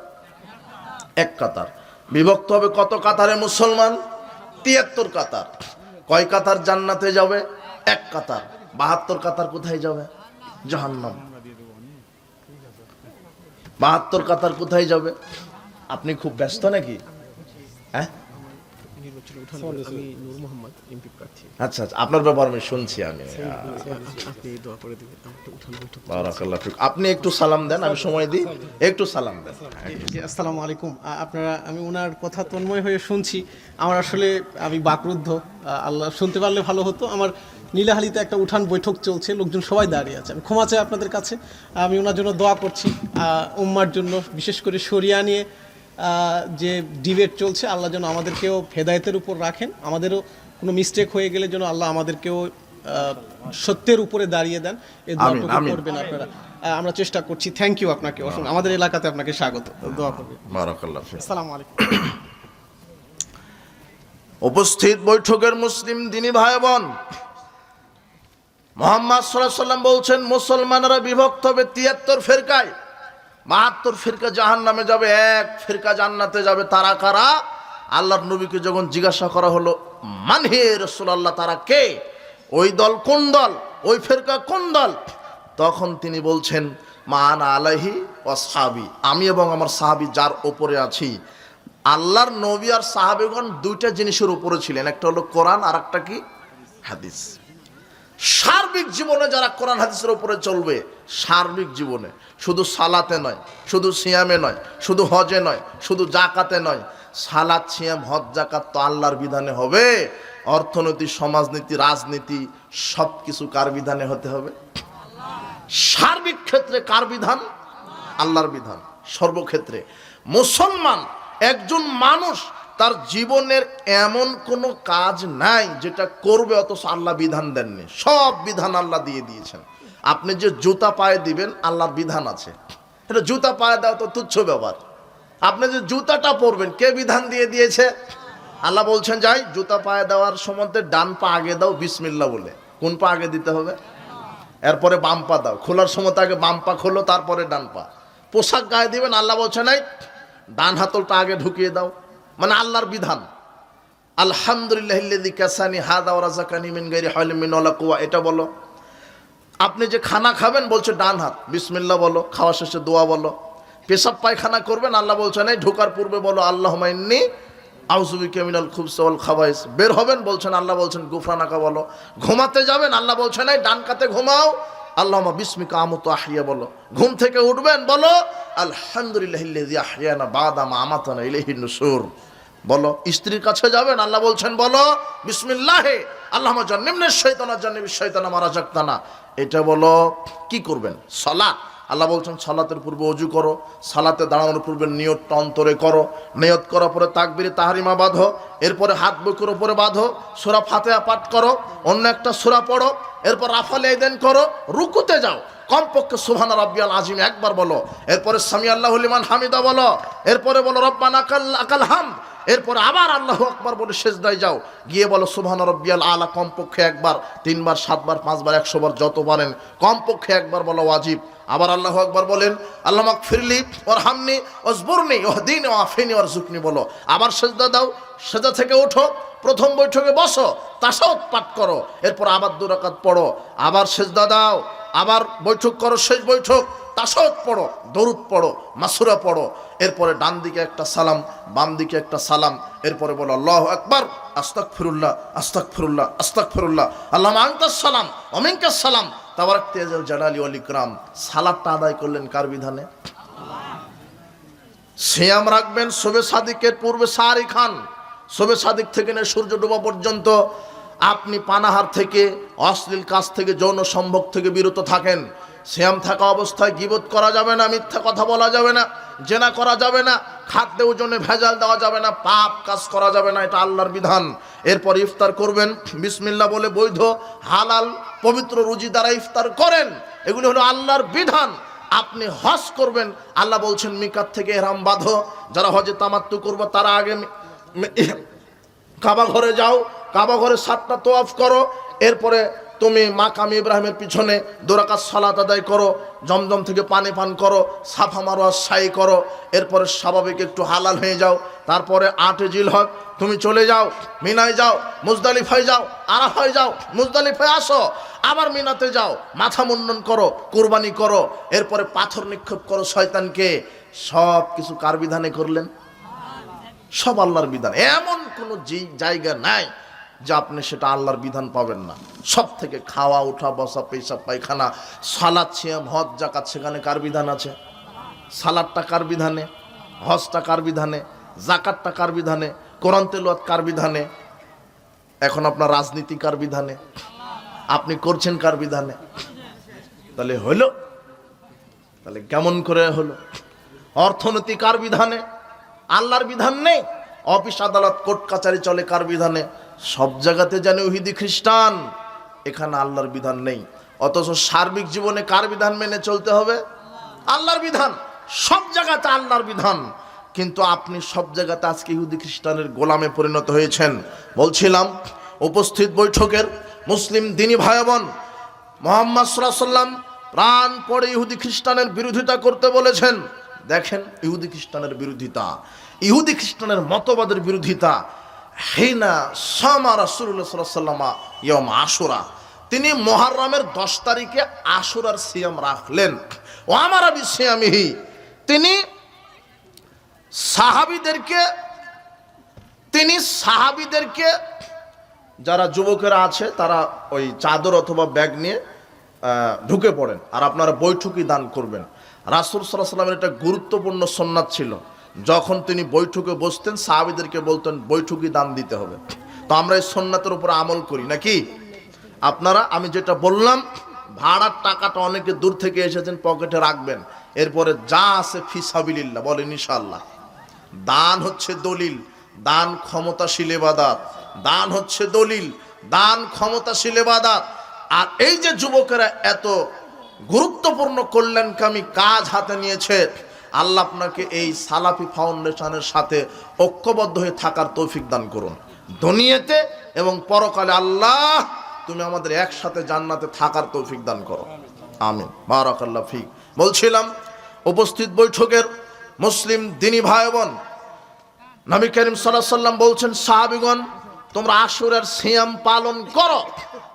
এক কাতার। বিভক্ত হবে কত কাতারে মুসলমান? 73 কাতার। কয় কাতার জান্নাতে যাবে? এক কাতার। 72 কাতার কোথায় যাবে? জাহান্নাম। 72 কাতার কোথায় যাবে? আপনি খুব ব্যস্ত নাকি? হ্যাঁ, নির্বাচনে উঠান আমি নূর মোহাম্মদ এমপি প্রার্থী। আচ্ছা আচ্ছা, আপনার ব্যাপার আমি শুনছি। আমি আপনি দোয়া করে দিবেন আমাকে উঠান বৈঠক। বারাকাল্লাহ ফিক। আপনি একটু সালাম দেন, আমি সময় দিই, একটু সালাম দেন। জি, আসসালামু আলাইকুম। আপনারা, আমি ওনার কথা তন্ময় হয়ে শুনছি। আমার আসলে আমি বাকরুদ্ধ। আল্লাহ শুনতে পারলে ভালো হতো। আমার নীলাহালিতে একটা উঠান বৈঠক চলছে, লোকজন সবাই দাঁড়িয়ে আছে। আমি ক্ষমা চাই আপনাদের কাছে। আমি ওনার জন্য দোয়া করছি, উম্মার জন্য, বিশেষ করে শরিয়া নিয়ে যে ডিবেট চলছে, আল্লাহ যেন আমাদেরকেও হেদায়েতের উপর রাখেন। আমাদেরও কোনো মিস্টেক হয়ে গেলে যেন আল্লাহ আমাদেরকেও সত্যের উপরে দাঁড়িয়ে দেন। এই দোয়াটুকু করবেন আপনারা। আমরা চেষ্টা করছি। থ্যাংক ইউ আপনাকে অসংখ্য। আমাদের এলাকাতে আপনাকে স্বাগত। দোয়া করবেন। বারাকাল্লাহ ফিক। আসসালামু আলাইকুম। উপস্থিত বৈঠকের মুসলিম দিনী ভাই বোন, মুহাম্মদ সাল্লাল্লাহু আলাইহি ওয়াসাল্লাম বলছেন মুসলমানরা বিভক্ত হবে 73 ফিরকায়। 72 ফিরকা জাহান্নামে যাবে, এক ফিরকা জান্নাতে যাবে। তারা কারা? আল্লাহর নবীকে যখন জিজ্ঞাসা করা হলো, মান হে রাসূলুল্লাহ, তারা কে? ওই দল কোন দল? ওই ফিরকা কোন দল? তখন তিনি বলছেন, মা আনা আলাইহি ওয়া সাহাবী, আমি এবং আমার সাহাবী যার উপরে আছি। আল্লাহর নবী আর সাহাবীগণ দুইটা জিনিসের উপরে ছিলেন, একটা হলো কোরআন আর একটা কি? হাদিস। সার্বিক জীবনে যারা কোরআন হাদিসের উপরে চলবে, সার্বিক জীবনে, শুধু সালাতে নয়, শুধু সিয়ামে নয়, শুধু হজে নয়, শুধু জাকাতে নয়, সালাত সিয়াম হজ জাকাত তো আল্লাহর বিধানে হবে। অর্থনীতি, সমাজনীতি, রাজনীতি সব কিছু কার বিধানে হতে হবে? সার্বিক ক্ষেত্রে কার বিধান? আল্লাহর বিধান। সর্বক্ষেত্রে মুসলমান একজন মানুষ তার জীবনের এমন কোনো কাজ নাই যেটা করবে অথচ আল্লাহ বিধান দেননি। সব বিধান আল্লাহ দিয়ে দিয়েছেন। আপনি যে জুতা পায়ে দিবেন, আল্লাহর বিধান আছে। এটা জুতা পায়ে দেওয়া তো তুচ্ছ ব্যাপার। আপনি যে জুতাটা পরবেন, কে বিধান দিয়ে দিয়েছে? আল্লাহ বলছেন, যাই জুতা পায়ে দেওয়ার সময় ডান পা আগে দাও বিসমিল্লাহ বলে। কোন পা আগে দিতে হবে? এরপরে বাম পা দাও। খোলার সময় আগে বাম পা খোলো, তারপরে ডান পা। পোশাক গায়ে দিবেন, আল্লাহ বলছেন এই ডান হাতলটা আগে ঢুকিয়ে দাও। মানে আল্লাহর বিধান। আলহামদুলিল্লাহিল্লাযী কাসানি হাদা ওয়া রাযাকানি মিন গায়রি হাওলিন মিন ওয়ালা কুওয়া, এটা বলো। আপনি যে খানা খাবেন, বলছে ডান হাত বিসমিল্লাহ বলো, খাওয়া শেষে দোয়া বলো। পেশাব পায়খানা করবেন, আল্লাহ বলছেন এই ঢোকার পূর্বে বলো আল্লাহুম্মা ইন্নী আউযু বিকা মিনাল খুবসি ওয়াল খাবাইস। বের হবেন, বলছেন আল্লাহ বলছেন গুফরানাকা বলো। ঘুমাতে যাবেন, আল্লাহ বলছেন এই ডান কাতে ঘুমাও, আল্লাহুম্মা বিসমিকা আমুতু আহইয়া বলো। ঘুম থেকে উঠবেন, বলো আলহামদুলিল্লাহিল্লাযী আহইয়ানা বা'দা মা আমাতানা ইলাইহিন নুশুর বলো। স্ত্রীর কাছে যাবেন, আল্লাহ বলছেন বলো বিসমিল্লাহে আল্লাহুম্মা জান্নিবনাশ শাইতানা জান্নিবিশ শাইতানা মা রাযাকতানা, এটা বলো। কি করবেন? সালাত। আল্লাহ বলছেন সালাতের পূর্বে ওযু করো, সালাতে দাঁড়ানোর পূর্বে নিয়তটা অন্তরে করো, নিয়ত করার পরে তাকবীরে তাহরিমা বাঁধো, এরপরে হাত বুকের উপরে বাঁধো, সূরা ফাতিহা পাঠ করো, অন্য একটা সূরা পড়ো, এরপর রাফাল ইয়াদাইন করো, রুকুতে যাও, কমপক্ষে সুবহানা রাব্বিয়াল আযীম একবার বলো, এরপরে সামি আল্লাহু লিমান হামিদা বলো, এরপরে বলো রব্বানা লাকাল হামদ, এরপরে আবার আল্লাহু আকবার বলে সিজদায় যাও, গিয়ে বলো সুবহানা রাব্বিয়াল আলা, কমপক্ষে একবার, 3 বার, 7 বার, 5 বার, 100 বার, যত পারেন কমপক্ষে একবার বলো ওয়াজিব। আবার আল্লাহু আকবার বলেন, আল্লাহ মাগফিরলি ওয়ারহামনি ওয়াজবুরনি ওয়াহদিনি ওয়াফিনি ওয়ারযুকনি বলো। আবার সিজদা দাও, সিজদা থেকে ওঠো, প্রথম বৈঠকে বসো, তাশাহুদ পাঠ করো, এরপর আবার 2 রাকাত পড়ো, আবার সিজদা দাও, আবার বৈঠক করো, শেষ বৈঠক, তাশাহুদ পড়ো, দরুদ পড়ো, মাসুরা পড়ো, এরপরে ডান দিকে একটা সালাম, বাম দিকে একটা সালাম, এরপরে বলো আল্লাহু আকবার, আস্তাগফিরুল্লাহ আস্তাগফিরুল্লাহ আস্তাগফিরুল্লাহ, আল্লাহুম্মা আনতাস সালাম ওয়া মিনকাস সালাম তাবারাকতা ইয়া যাল জালালি ওয়াল ইকরাম। সালাতটা আদায় করলেন কার বিধানে? সিয়াম রাখবেন শবে সাদিকের পূর্বে সাহারি খান। শবে সাদিক থেকে নিয়ে সূর্য ডোবা পর্যন্ত আপনি পানাহার থেকে, অশ্লীল কাজ থেকে, যৌন সম্ভোগ থেকে বিরত থাকেন। সিয়াম থাকা অবস্থায় গীবত করা যাবে না, মিথ্যা কথা বলা যাবে না, জেনা করা যাবে না, খাদ্যে ওজনে ভেজাল দেওয়া যাবে না, পাপ কাজ করা যাবে না, এটা আল্লাহর বিধান। এরপর ইফতার করবেন বিসমিল্লাহ বলে, বৈধ হালাল পবিত্র রুজি দ্বারা ইফতার করেন, এগুলি হলো আল্লাহর বিধান। আপনি হজ করবেন, আল্লাহ বলছেন মিকাত থেকে ইহরাম বাঁধো। যারা হজে তামাত্তু করবে তারা আগে কাবা ঘরে যাও, কাবা ঘরে 7টা তোয়াফ করো, এরপরে তুমি মাকাম ইব্রাহিমের পিছনে 2 রাকাত সালাত আদায় করো, জমজম থেকে পানি পান করো, সাফা মারওয়া সাই করো, এরপরে স্বাভাবিক একটু হালাল হয়ে যাও। তারপরে 8 জিলহজ তুমি চলে যাও, মিনায় যাও, মুজদালিফায় যাও, আরাফায় যাও, মুজদালিফায় আসো, আবার মিনাতে যাও, মাথা মুন্ডন করো, কুরবানি করো, এরপরে পাথর নিক্ষেপ করো শয়তানকে। সব কিছু কার বিধানে করলেন? সব আল্লাহর বিধান। এমন কোনো জায়গা নাই যে আপনি সেটা আল্লাহর বিধান পাবেন না। সব থেকে খাওয়া, ওঠা, বসা, পেশাব, পায়খানা, সালাত, সিয়াম, হজ, যাকাত, সেখানে কার বিধান আছে? সালাদটা কার বিধানে? হজটা কার বিধানে? যাকাতটা কার বিধানে? কোরআন তেলাওয়াত কার বিধানে? এখন আপনার রাজনীতি কার বিধানে? আপনি করছেন কার বিধানে? তাহলে হলো, তাহলে কেমন করে হলো? অর্থনীতি কার বিধানে? আল্লাহর বিধান নেই। অফিস আদালত কোর্ট কাচারি চলে কার বিধানে? সব জায়গাতে যেন ইহুদি খ্রিস্টান, এখানে আল্লাহর বিধান নেই। অথচ সার্বিক জীবনে কার বিধান মেনে চলতে হবে? আল্লাহর বিধান। সব জায়গাতে আল্লাহর বিধান, কিন্তু আপনি সব জায়গাতে আজকে ইহুদি খ্রিস্টানের গোলামে পরিণত হয়েছেন। বলছিলাম উপস্থিত বৈঠকের মুসলিম দিনী ভাই বোন, মুহাম্মদ সাল্লাল্লাহু আলাইহি ওয়াসাল্লাম প্রাণ পড়ে ইহুদি খ্রিস্টানের বিরোধিতা করতে বলেছেন। দেখেন ইহুদি খ্রিস্টানের বিরোধিতা, ইহুদি খ্রিস্টানের মতবাদের বিরোধিতা। হিনা সামা রাসূলুল্লাহ সাল্লাল্লাহু আলাইহি ওয়াসাল্লাম ইয়াউম আশুরা, তিনি মুহররমের 10 তারিখে আশুরার সিয়াম রাখলেন। ও আমারা বিসিয়ামিহি, তিনি সাহাবীদেরকে যারা যুবকেরা আছে তারা ওই চাদর অথবা ব্যাগ নিয়ে ঢুকে পড়েন, আর আপনারা বৈঠকি দান করবেন। রাসূল সাল্লাল্লাহু আলাইহি ওয়াসাল্লামের একটা গুরুত্বপূর্ণ সুন্নাত ছিল, যখন তিনি বৈঠকে বসতেন সাহাবীদেরকে বলতেন বৈঠকি দান দিতে হবে। তো আমরা এই সুন্নাতের উপর আমল করি নাকি? আপনারা, আমি যেটা বললাম, ভাড়ার টাকাটা অনেকে দূর থেকে এসেছেন পকেটে রাখবেন, এরপরে যা আছে ফি সাবিলিল্লাহ বলেন ইনশাআল্লাহ। দান হচ্ছে দলিল, দান ক্ষমতাশীল ইবাদত, দান হচ্ছে দলিল, দান ক্ষমতাশীল ইবাদত। আর এই যে যুবকেরা এত গুরুত্বপূর্ণ কল্যাণকামী কাজ হাতে নিয়েছে, আল্লাহ আপনাকে এই সালাফি ফাউন্ডেশনের সাথে ঐক্যবদ্ধ হয়ে থাকার তৌফিক দান করুন দুনিয়াতে এবং পরকালে। আল্লাহ তুমি আমাদের একসাথে জান্নাতে থাকার তৌফিক দান করো, আমিন। বারাকাল্লাহ ফিক। বলছিলাম উপস্থিত বৈঠকের মুসলিম দিনী ভাই বোন, নবী করিম সাল্লাল্লাহু আলাইহি ওয়াসাল্লাম বলছেন, সাহাবীগণ তোমরা আশুরার সিয়াম পালন করো,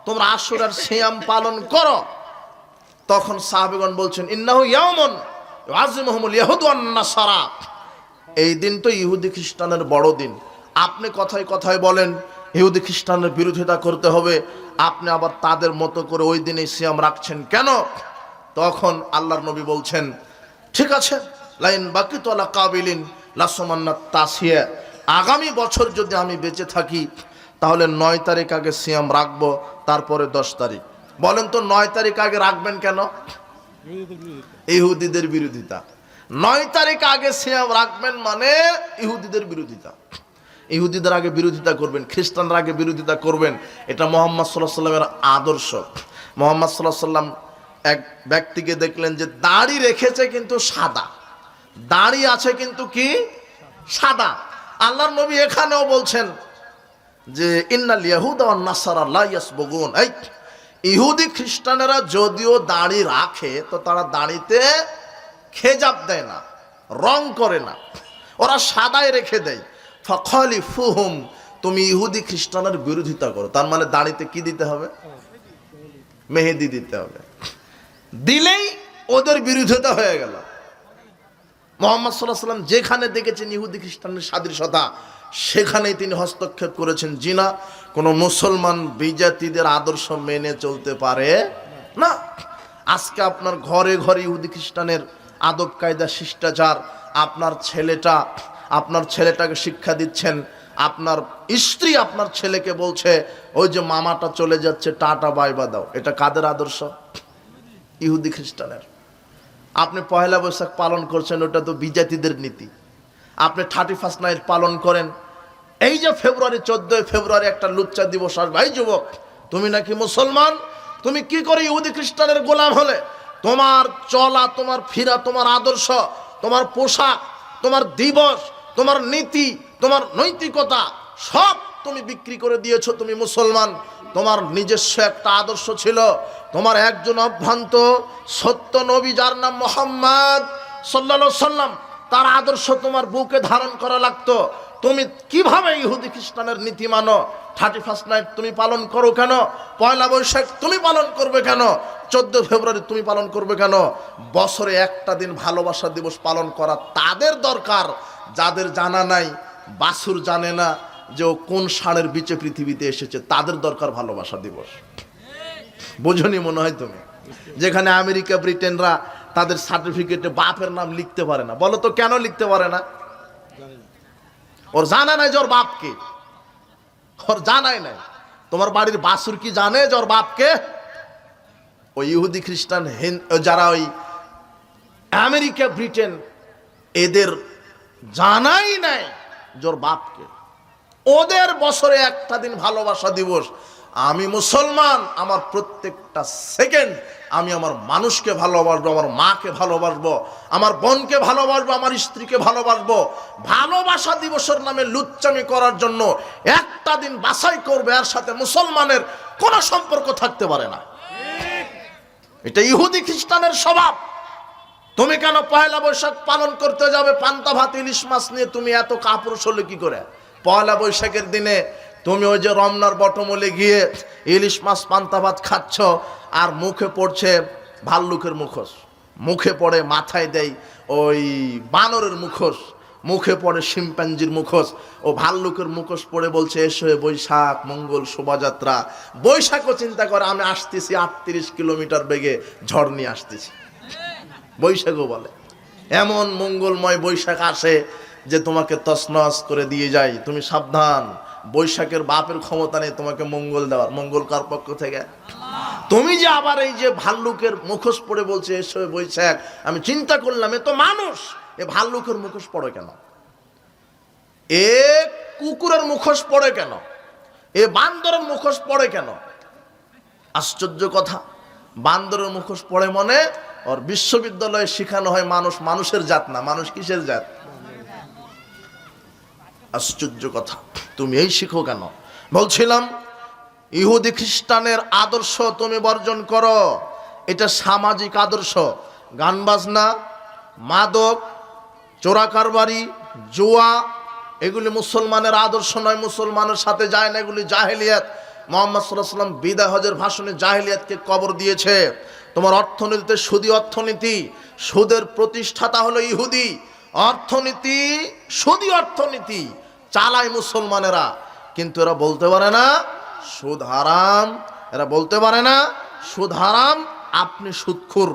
তোমরা আশুরার সিয়াম পালন করো। তখন সাহাবীগণ বলছেন, ইন্নাহু ইয়াউমুন ইউআযিমুহুমুল ইয়াহুদ ওয়ান নাসারা, এই দিন তো ইহুদি খ্রিস্টানের বড় দিন। আপনি কথায় কথায় বলেন ইহুদি খ্রিস্টানের বিরোধিতা করতে হবে, আপনি আবার তাদের মতো করে ওই দিনে সিয়াম রাখছেন কেন? তখন আল্লাহর নবী বলছেন, ঠিক আছে, লাইন বাকিতু আলা কাবিলিন লাসুমান্নাত তাসিয়া, আগামী বছর যদি আমি বেঁচে থাকি তাহলে 9 তারিখ আগে সিয়াম রাখবো, তারপরে 10 তারিখ। বলেন তো 9 তারিখ আগে রাখবেন কেন? ইহুদিদের বিরোধিতা। 9 তারিখ আগে সিয়াম রাখবেন মানে ইহুদিদের বিরোধিতা। ইহুদিদের আগে বিরোধিতা করবেন, খ্রিস্টানরা আগে বিরোধিতা করবেন। এটা মুহাম্মদ সাল্লাল্লাহু আলাইহি ওয়াসাল্লামের আদর্শ। মুহাম্মদ সাল্লাল্লাহু আলাইহি ওয়াসাল্লাম এক ব্যক্তিকে দেখলেন যে দাড়ি রেখেছে কিন্তু সাদা, দাড়ি আছে কিন্তু কি সাদা। আল্লাহর নবী এখানেও বলছেন যে ইন্নাল ইয়াহুদা ওয়ান নাসারা লা ইয়াসবুগুন, এই ইহুদি খ্রিস্টানেরা যদিও দাড়ি রাখে তো তারা দাড়িতে খেজাব দেয় না, রং করে না, ওরা সাদাই রেখে দেয়। ফাখালিফুহুম, তুমি ইহুদি খ্রিস্টানের বিরোধিতা করো, তার মানে দাড়িতে কি দিতে হবে? মেহেদি দিতে হবে। দিলেই ওদের বিরোধিতা হয়ে গেল। মুহাম্মদ সাল্লাল্লাহু আলাইহি ওয়াসাল্লাম যেখানে দেখেছেন ইহুদি খ্রিস্টানের সাদৃশ্যতা, সেখানেই তিনি হস্তক্ষেপ করেছেন। জিনা কোনো মুসলমান বিজাতিদের আদর্শ মেনে চলতে পারে না। আজকে আপনার ঘরে ঘরে ইহুদি খ্রিস্টানের আদব কায়দা শিষ্টাচার, আপনার ছেলেটাকে শিক্ষা দিচ্ছেন, আপনার স্ত্রী আপনার ছেলেকে বলছে ওই যে মামাটা চলে যাচ্ছে টাটা বাইবা দাও। এটা কাদের আদর্শ? ইহুদি খ্রিস্টানের। আপনি পহেলা বৈশাখ পালন করছেন, ওটা তো বিজাতিদের নীতি। আপনি 31 নাইট পালন করেন। এই যে ফেব্রুয়ারি 14 ফেব্রুয়ারি একটা লুচ্চা দিবস আসবে, ভাই যুবক তুমি নাকি মুসলমান, তুমি কি করে ইহুদি খ্রিস্টানের গোলাম হলে? তোমার চলা, তোমার ফিরা, তোমার আদর্শ, তোমার পোশাক, তোমার দিবস, তোমার নীতি, তোমার নৈতিকতা সব তুমি বিক্রি করে দিয়েছো। তুমি মুসলমান, তোমার নিজস্ব একটা আদর্শ ছিল, তোমার একজন অভ্রান্ত সত্য নবী যার নাম মুহাম্মদ সাল্লাল্লাহু আলাইহি সাল্লাম, তার আদর্শ তোমার বুকে ধারণ করা লাগতো। তুমি কিভাবে ইহুদি খ্রিস্টানের নীতি মানো? 31 নাইট তুমি পালন করো কেন? পয়লা বৈশাখ তুমি পালন করবে কেন? 14 ফেব্রুয়ারি তুমি পালন করবে কেন? বছরে একটা দিন ভালোবাসা দিবস পালন করা তাদের দরকার যাদের জানা নাই, বাছুর জানে না, যে ও কোন ষাঁড়ের বিচে পৃথিবীতে এসেছে, তাদের দরকার ভালোবাসা দিবস। বোঝনি মনে হয় তুমি? যেখানে আমেরিকা ব্রিটেনরা তাদের সার্টিফিকেটে বাপের নাম লিখতে পারে না। বলো তো কেন লিখতে পারে না? ওর জানা নাই যে ওর বাপকে, ওর জানাই নাই। তোমার বাড়ির বাসুর কি জানে যে ওর বাপকে? ওই ইহুদি খ্রিস্টান যারা ওই আমেরিকা ব্রিটেন, এদের জানাই নাই যে ওর বাপকে। ওদের বছরে একটা দিন ভালোবাসা দিবস। আমি মুসলমান, আমার প্রত্যেকটা সেকেন্ড আমি আমার মানুষকে ভালোবাসবো, আমার মাকে ভালোবাসবো, আমার বোনকে ভালোবাসবো, আমার স্ত্রীকে ভালোবাসবো। ভালোবাসা দিবসের নামে লুচ্চামি করার জন্য একটা দিন বাছাই করবে, এর সাথে মুসলমানের কোনো সম্পর্ক থাকতে পারে না। এটা ইহুদি খ্রিস্টানের স্বভাব। তুমি কেন পয়লা বৈশাখ পালন করতে যাবে পান্তা ভাত ইলিশ মাছ নিয়ে? তুমি এত কাপুরুষ হলে কি করে? পয়লা বৈশাখের দিনে তুমি ওই যে রমনার বটমূলে গিয়ে ইলিশ মাছ পান্তা ভাত খাচ্ছ, আর মুখে পড়ছে ভাল্লুকের মুখোশ, মুখে পড়ে মাথায় দেয় ওই বানরের মুখোশ, মুখে পড়ে শিম্পাঞ্জির মুখোশ, ও ভাল্লুকের মুখোশ পড়ে বলছে এসো বৈশাখ মঙ্গল শোভাযাত্রা। বৈশাখও চিন্তা করে আমি আসতেছি 38 কিলোমিটার বেগে ঝড় নিয়ে আসতেছি। বৈশাখও বলে এমন মঙ্গলময় বৈশাখ আসে যে তোমাকে তছনছ করে দিয়ে যায়। তুমি সাবধান, বৈশাখের বাপের ক্ষমতা নেই তোমাকে মঙ্গল দেওয়ার। মঙ্গল কার পক্ষ থেকে? তুমি যে আবার এই যে ভাল্লুকের মুখোশ পড়ে বলছে এসো বৈশাখ, আমি চিন্তা করলাম এ তো মানুষ, এ ভাল্লুকের মুখোশ পড়ে কেন? এ কুকুরের মুখোশ পড়ে কেন? এ বান্দরের মুখোশ পড়ে কেন? আশ্চর্য কথা। বান্দরের মুখোশ পড়ে মনে ওর বিশ্ববিদ্যালয়ে শেখানো হয় মানুষ মানুষের জাত না, মানুষ কিসের জাত? আশ্চর্য কথা। তুমি এই শিখো কেন? বলছিলাম ইহুদি খ্রিস্টানের আদর্শ তুমি বর্জন করো। এটা সামাজিক আদর্শ। গান বাজনা, মাদক, চোরা কারবারি, জুয়া, এগুলি মুসলমানের আদর্শ নয়, মুসলমানের সাথে যায় না, এগুলি জাহেলিয়াত। মুহাম্মদ সাল্লাল্লাহু আলাইহি ওয়াসাল্লাম বিদায় হজের ভাষণে জাহেলিয়াতকে কবর দিয়েছে। তোমার অর্থনীতিতে সুদী অর্থনীতি, সুদের প্রতিষ্ঠাতা হলো ইহুদি। অর্থনীতি সুদী অর্থনীতি চালায় মুসলমানেরা, কিন্তু এরা বলতে পারে না সুদ হারাম। এরা বলতে পারে না সুদ হারাম, আপনি সুদখোর।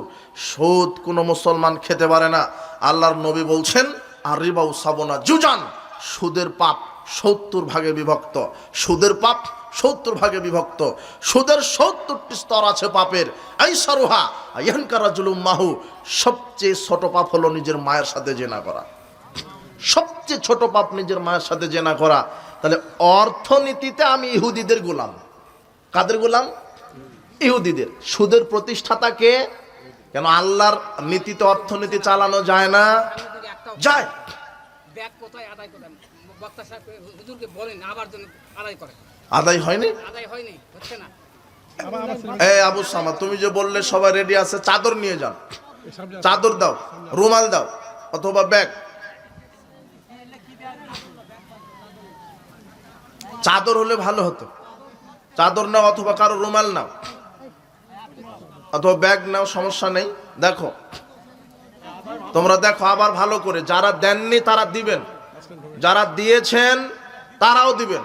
সুদ কোনো মুসলমান খেতে পারে না। আল্লাহর নবী বলছেন আর রিবাউ সাবনা জুজান, সুদের পাপ 70 ভাগে বিভক্ত। সুদের পাপ 70 ভাগে বিভক্ত। সুদের 70টি স্তর আছে পাপের। আইসারুহা আয়ানকারা জুলুম মাহু, সবচেয়ে ছোট পাপ হলো নিজের মায়ের সাথে জেনা করা। সবচেয়ে ছোট পাপ নিজের মায়ের সাথে জেনা করা। তাহলে অর্থনীতিতে আমি ইহুদিদের গোলাম। কাদের গোলাম? ইহুদিদের। সুদের প্রতিষ্ঠাতা কে? কেন আল্লাহর নীতিতে অর্থনীতি চালানো যায় না? যায়। আদায় হয়নি? এই আবু সামা, তুমি যে বললে সবাই রেডি আছে, চাদর নিয়ে যান। চাদর দাও, রুমাল দাও, অথবা ব্যাগ। চাদর হলে ভালো হতো। চাদর নাও, অথবা কারো রুমাল নাও, অথবা ব্যাগ নাও, সমস্যা নেই। দেখো, তোমরা দেখো আবার ভালো করে। যারা দেননি তারা দিবেন, যারা দিয়েছেন তারাও দিবেন।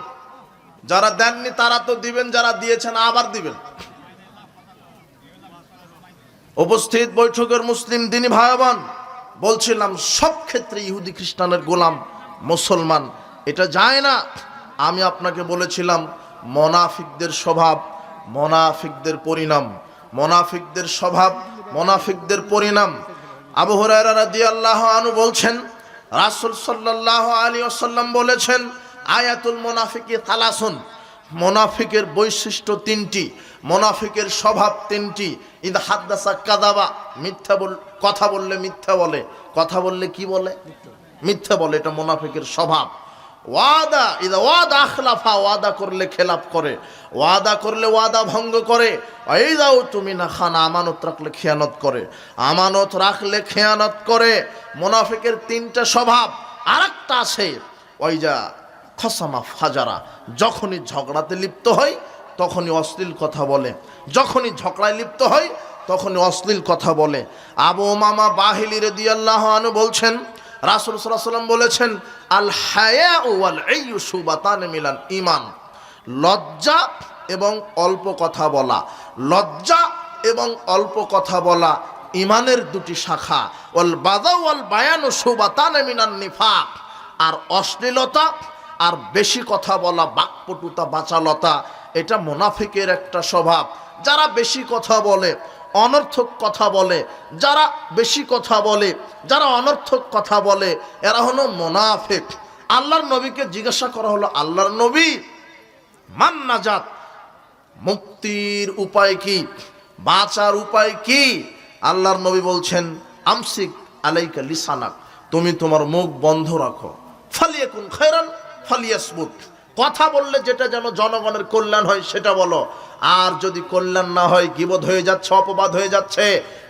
যারা দেননি তারা তো দিবেন, যারা দিয়েছেন আবার দিবেন। উপস্থিত বৈঠকের মুসলিম দিনী ভাই বোন, বলছিলাম সব ক্ষেত্রে ইহুদি খ্রিস্টানের গোলাম মুসলমান, এটা যায় না। আমি আপনাকে বলেছিলাম মুনাফিকদের স্বভাব, মুনাফিকদের পরিণাম, মুনাফিকদের স্বভাব, মুনাফিকদের পরিণাম। আবু হুরায়রা রাদিয়াল্লাহু আনহু বলছেন রাসূল সাল্লাল্লাহু আলাইহি ওয়াসাল্লাম বলেছেন আয়াতুল মুনাফিকি তালাসুন, মুনাফিকের বৈশিষ্ট্য 3টি, মুনাফিকের স্বভাব 3টি। ইদা হাদ্দাসা কাযাবা, মিথ্যা কথা বললে মিথ্যা বলে, কথা বললে কি বলে? মিথ্যা বলে। এটা মুনাফিকের স্বভাব। ওয়াদা ইদা ওয়াদা আখলাফা, ওয়াদা করলে খেলাপ করে, ওয়াদা করলে ওয়াদা ভঙ্গ করে। এই যাও তুমি না খানা, আমানত রাখলে খেয়ানত করে, আমানত রাখলে খেয়ানত করে। মুনাফিকের 3টা স্বভাব। আরেকটা আছে ওই যা খসামা ফাজারা, যখনই ঝগড়াতে লিপ্ত হয় তখনই অশ্লীল কথা বলে, যখনই ঝগড়ায় লিপ্ত হয় তখনই অশ্লীল কথা বলে। আবু উমামা বাহিলি রাদিয়াল্লাহু আনহু বলছেন রাসূল সাল্লাল্লাহু আলাইহি ওয়াসাল্লাম বলেছেন, আল হায়াউ ওয়াল ইয়ু শুবাতান মিনাল ঈমান। লজ্জা এবং অল্প কথা বলা, লজ্জা এবং অল্প কথা বলা ঈমানের দুটি শাখা। ওয়াল বাযাউ ওয়াল বায়ানু শুবাতান মিনান নিফাক। আর অশ্লীলতা আর বেশি কথা বলা, বাকপটুতা, বাচালতা, এটা মুনাফিকের একটা স্বভাব। যারা বেশি কথা বলে, অনর্থক কথা বলে, যারা বেশি কথা বলে, যারা অনর্থক কথা বলে, এরা হলো মুনাফিক। আল্লাহর নবীকে জিজ্ঞাসা করা হলো, আল্লাহর নবী, মান নাজাত, মুক্তির উপায় কি, বাঁচার উপায় কি? আল্লাহর নবী বলছেন, আমসিক আলাইকা লিসানাক, তুমি তোমার মুখ বন্ধ রাখো। ফালিয়াকুন খায়রান ফালিয়াসমুত, কথা বললে যেটা যেন জনগণের কল্যাণ হয় সেটা বলো। আর যদি কল্যাণ না হয়, গীবত হয়ে যাচ্ছে, অপবাদ হয়ে যাচ্ছে,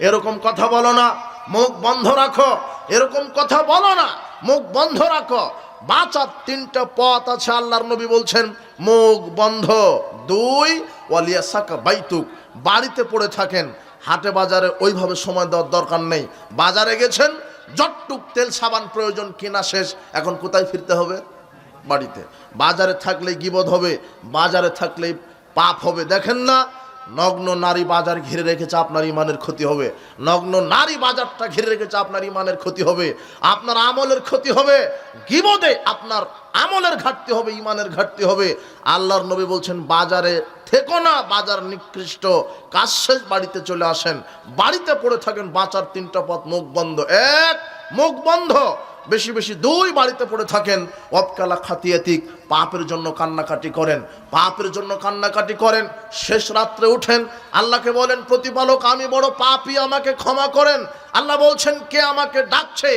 এরকম কথা বলো না, মুখ বন্ধ রাখো। এরকম কথা বলো না, মুখ বন্ধ রাখো। বাঁচার তিনটা পথ আছে, আল্লাহর নবী বলছেন, মুখ বন্ধ। 2, ওয়ালিয়াসাকা বাইতুক, বাড়িতে পড়ে থাকেন, হাটে বাজারে ওইভাবে সময় দেওয়ার দরকার নেই। বাজারে গেছেন, যতটুক তেল সাবান প্রয়োজন কিনা শেষ, এখন কোথায় ফিরতে হবে? বাড়িতে। বাজারে থাকলেই গীবত হবে, বাজারে থাকলেই পাপ হবে। দেখেন না, নগ্ন নারী বাজার ঘিরে রেখেছে, আপনার ইমানের ক্ষতি হবে। নগ্ন নারী বাজারটা ঘিরে রেখেছে, আপনার ইমানের ক্ষতি হবে, আপনার আমলের ক্ষতি হবে। গীবতে আপনার আমলের ঘাটতি হবে, ইমানের ঘাটতি হবে। আল্লাহর নবী বলছেন, বাজারে থেকো না, বাজার নিকৃষ্ট, কাজ শেষ বাড়িতে চলে আসেন। বাড়িতে পড়ে থাকেন, বাঁচার তিনটা পথ, মুখ বন্ধ। 1, মুখ বন্ধ। বেশি বেশি 2, বাড়িতে পড়ে থাকেন। ওয়াবকালা খাতিয়াতিক, পাপের জন্য কান্নাকাটি করেন, পাপের জন্য কান্নাকাটি করেন। শেষ রাত্রে উঠেন, আল্লাহকে বলেন, প্রতিপালক, আমি বড় পাপী, আমাকে ক্ষমা করেন। আল্লাহ বলছেন, কে আমাকে ডাকছে?